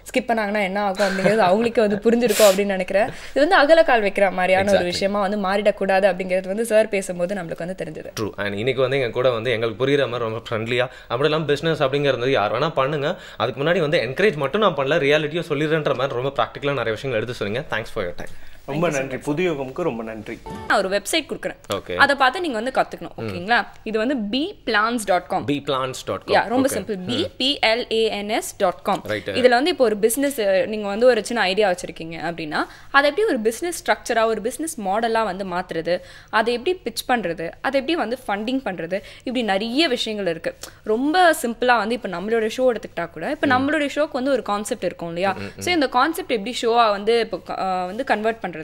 [SPEAKER 1] ஸ்கிப் பண்ணாங்கன்னா என்ன ஆகும் அப்படிங்கிறது அவங்களுக்கு வந்து புரிஞ்சிருக்கும் அப்படின்னு நினைக்கிறேன். இது வந்து அகலக்கால் வைக்கிற மாதிரியான ஒரு விஷயமா வந்து மாறிடக்கூடாது அப்படிங்கிறது வந்து சார் பேசும்போது நம்மளுக்கு வந்து தெரிஞ்சது.
[SPEAKER 2] ட்ரூ. அண்ட் இன்னைக்கு வந்து எங்க கூட வந்து எங்களுக்கு புரியுற மாதிரி ரொம்ப ஃப்ரெண்ட்லியா அப்படிலாம் பிசினஸ் அப்படிங்கிறது யார் வேணா பண்ணுங்க, அதுக்கு முன்னாடி வந்து என்கரேஜ் மட்டும் நான் பண்ணல, ரியாலிட்டியும் சொல்லிடுறேன்ற மாதிரி ரொம்ப ப்ராக்டிக்கலாக நிறைய விஷயங்கள் எடுத்து சொன்னீங்க. Thanks for your time.
[SPEAKER 6] ரொம்ப நன்றி. புதுயுகம்க்கு ரொம்ப நன்றி.
[SPEAKER 1] நான் ஒரு வெப்சைட் கொடுக்குறேன்,
[SPEAKER 2] ஓகே,
[SPEAKER 1] அதை பார்த்து நீங்க வந்து கத்துக்கணும். ஓகேங்களா? இது வந்து bplans.com.
[SPEAKER 2] bplans.com.
[SPEAKER 1] யா, ரொம்ப சிம்பிள். bplans.com.
[SPEAKER 2] Right.
[SPEAKER 1] இதுல வந்து இப்போ ஒரு பிசினஸ் நீங்க வந்து ஒரு சின்ன ஐடியா வச்சிருக்கீங்க அப்படின்னா அதை எப்படி ஒரு பிசினஸ் ஸ்ட்ரக்சரா ஒரு பிசினஸ் மாடலா வந்து மாத்துறது, அதை எப்படி பிட்ச் பண்றது, அதை எப்படி வந்து ஃபண்டிங் பண்றது, இப்படி நிறைய விஷயங்கள் இருக்கு. ரொம்ப சிம்பிளா வந்து இப்போ நம்மளோட ஷோ எடுத்துக்கிட்டா கூட இப்போ நம்மளுடைய ஷோக்கு வந்து ஒரு கான்செப்ட் இருக்கும் இல்லையா? ஸோ இந்த கான்செப்ட் எப்படி ஷோவா வந்து இப்போ வந்து கன்வெர்ட் பண்றது,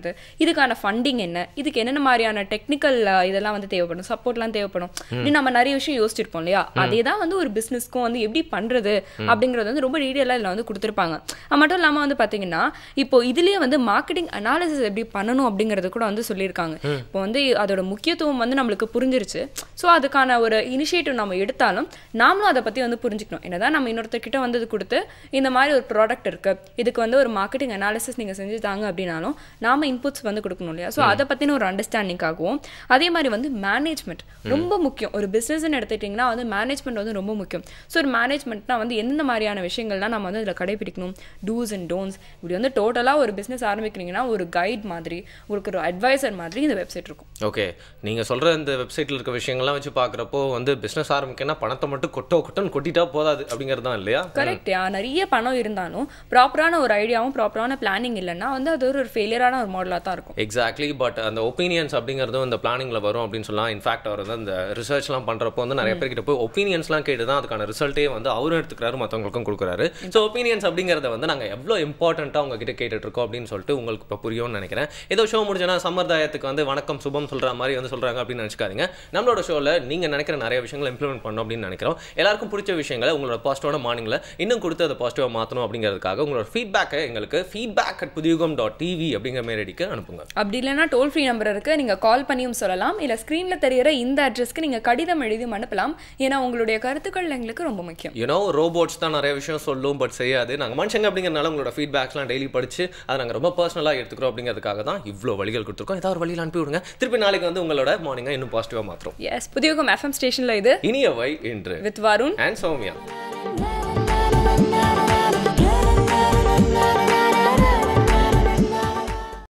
[SPEAKER 1] இதுக்கான ஃபண்டிங் என்ன, இதுக்கு என்னென்ன மாதிரியான டெக்னிக்கல் இதெல்லாம் வந்து தேவைப்படும், சப்போர்ட்லாம் தேவைப்படும், இப்படி நம்ம நிறைய விஷயம் யோசிச்சிருப்போம் இல்லையா? அதே தான் வந்து ஒரு பிசினஸ்க்கும் வந்து எப்படி பண்றது அப்படிங்கிறது வந்து ரொம்ப டீடைலா இதில் வந்து கொடுத்துருப்பாங்க. அது மட்டும் இல்லாம வந்து பாத்தீங்கன்னா இப்போ இதுலயே வந்து மார்க்கெட்டிங் அனாலிசிஸ் எப்படி பண்ணணும் அப்படிங்கறது கூட வந்து சொல்லியிருக்காங்க. இப்போ வந்து அதோட முக்கியத்துவம் வந்து நம்மளுக்கு புரிஞ்சிருச்சு. ஸோ அதுக்கான ஒரு இனிஷியேட்டிவ் நம்ம எடுத்தாலும் நாமளும் அதை பத்தி வந்து புரிஞ்சுக்கணும். என்னதான் நம்ம இன்னொருத்தர்கிட்ட வந்து இது கொடுத்து இந்த மாதிரி ஒரு ப்ராடக்ட் இருக்கு, இதுக்கு வந்து ஒரு மார்க்கெட்டிங் அனாலிசிஸ் நீங்க செஞ்சு தாங்க அப்படின்னாலும் நாம இன்புட்ஸ் வந்து கொடுக்கணும் இல்லையா? ஸோ அதை பத்தின ஒரு அண்டர்ஸ்டாண்டிங்காகவும் அதே மாதிரி வந்து மேனேஜ்மெண்ட் ரொம்ப முக்கியம். ஒரு பிசினஸ்ன்னு எடுத்துக்கிட்டிங்கன்னா வந்து மேனேஜ்மெண்ட் வந்து ரொம்ப முக்கியம். ஸோ ஒரு மேனேஜ்மெண்ட்னா வந்து எந்த மாதிரியான விஷயங்கள்லாம் நம்ம வந்து இதில் கடைபிடிக்கணும், டூஸ் அண்ட் டோன்ஸ், இப்படி வந்து டோட்டலாக ஒரு பிஸ்னஸ் ஆரம்பிக்கிறீங்கன்னா ஒரு கைட் மாதிரி, உங்களுக்கு ஒரு அட்வைசர் மாதிரி இந்த வெப்சைட் இருக்கும்.
[SPEAKER 2] ஓகே, நீங்கள் சொல்கிற இந்த வெப்சைட்டில் இருக்க விஷயங்கள்லாம் வச்சு பார்க்குறப்போ வந்து பிஸ்னஸ் ஆரம்பிக்கன்னா பணத்தை மட்டும் கொட்டன்னு கொட்டிட்டா போதாது அப்படிங்கிறது தான் இல்லையா?
[SPEAKER 1] கரெக்ட். நிறைய பணம் இருந்தாலும் ப்ராப்பரான ஒரு ஐடியாவும் ப்ராப்பரான பிளானிங் இல்லைன்னா வந்து அது ஒரு ஃபெயிலியரான ஒரு மாடலாக தான் இருக்கும்.
[SPEAKER 2] எக்ஸாக்ட்லி. பட் அந்த ஒப்பீனியன்ஸ் அப்படிங்கிறதும் இந்த பிளானிங்கில் வரும் அப்படின்னு சொல்லலாம். இன்ஃபேக்ட் அவர் வந்து அந்த ரிசர்ச்லாம் பண்ணுறப்போ வந்து நிறைய பேர்கிட்ட போய் ஒப்பீனியன்ஸ்லாம் கேட்டு தான் அதுக்கான ரிசல்ட்டே வந்து அவரும் எடுத்துக்கிறாரு, மற்றவங்களுக்கும் கொடுக்குறாரு. ஸோ ஒப்பீனியன்ஸ் அப்படிங்கிறத வந்து நாங்கள் எவ்வளோ இம்பார்ட்டண்ட்டாக உங்ககிட்ட கேட்டுட்ருக்கோம் அப்படின்னு சொல்லிட்டு உங்களுக்கு இப்போ புரியும்னு நினைக்கிறேன். ஏதோ ஷோ முடிஞ்சோன்னா சம்பிரதாயத்துக்கு வந்து வணக்கம் சுபம் சொல்கிற மாதிரி வந்து சொல்கிறாங்க அப்படின்னு நினச்சிக்காதீங்க. நம்மளோட ஷோவில் நீங்கள் நினைக்கிற நிறைய விஷயங்களை இம்ப்ளிமெண்ட் பண்ணணும் அப்படின்னு நினைக்கிறோம். எல்லாருக்கும் பிடிச்ச விஷயங்களை உங்களோட பாசிட்டிவான மார்னிங்கில் இன்னும் கொடுத்து அதை பாசிட்டிவாக மாற்றணும் அப்படிங்கிறதுக்காக உங்களோட ஃபீட்பேக்கை எங்களுக்கு feedback@pudiyugam.tv அப்படிங்கிற மெயிலுக்கு அனுப்புங்க.
[SPEAKER 1] அப்படி இல்லைன்னா டோல் ஃப்ரீ நம்பர் இருக்கு, நீங்க கால் பண்ணியும் சொல்லலாம். இல்ல ஸ்கிரீன்ல தெரியுற இந்த அட்ரஸ்க்கு நீங்க கடிதம் எழுதியும் அனுப்பலாம். ஏன்னா உங்களுடைய கருத்துக்கள் எங்களுக்கு ரொம்ப முக்கியம்.
[SPEAKER 2] ரோபோட்ஸ் தான் நிறைய விஷயம் சொல்லும், பட் செய்யாது. நாங்கள் மனுஷங்க அப்படிங்கிறனால உங்களோட ஃபீட்பேக்ஸ்லாம் டெய்லி படிச்சு அதை நாங்கள் ரொம்ப பர்சனலாக எடுத்துக்கிறோம் அப்படிங்கிறதுக்காக தான் இவ்வளோ வழிகள் கொடுத்துருக்கோம். ஏதாவது ஒரு வழியில் அனுப்பி விடுங்க. திருப்பி நாளைக்கு வந்து உங்களோட மார்னிங்கை இன்னும் பாசிட்டிவாக மாற்றுறோம்.
[SPEAKER 1] எஸ், புதியகம் FM ஸ்டேஷன்ல இது
[SPEAKER 2] இனியவை என்று
[SPEAKER 1] வித் வருண்
[SPEAKER 2] அண்ட் சௌமியா.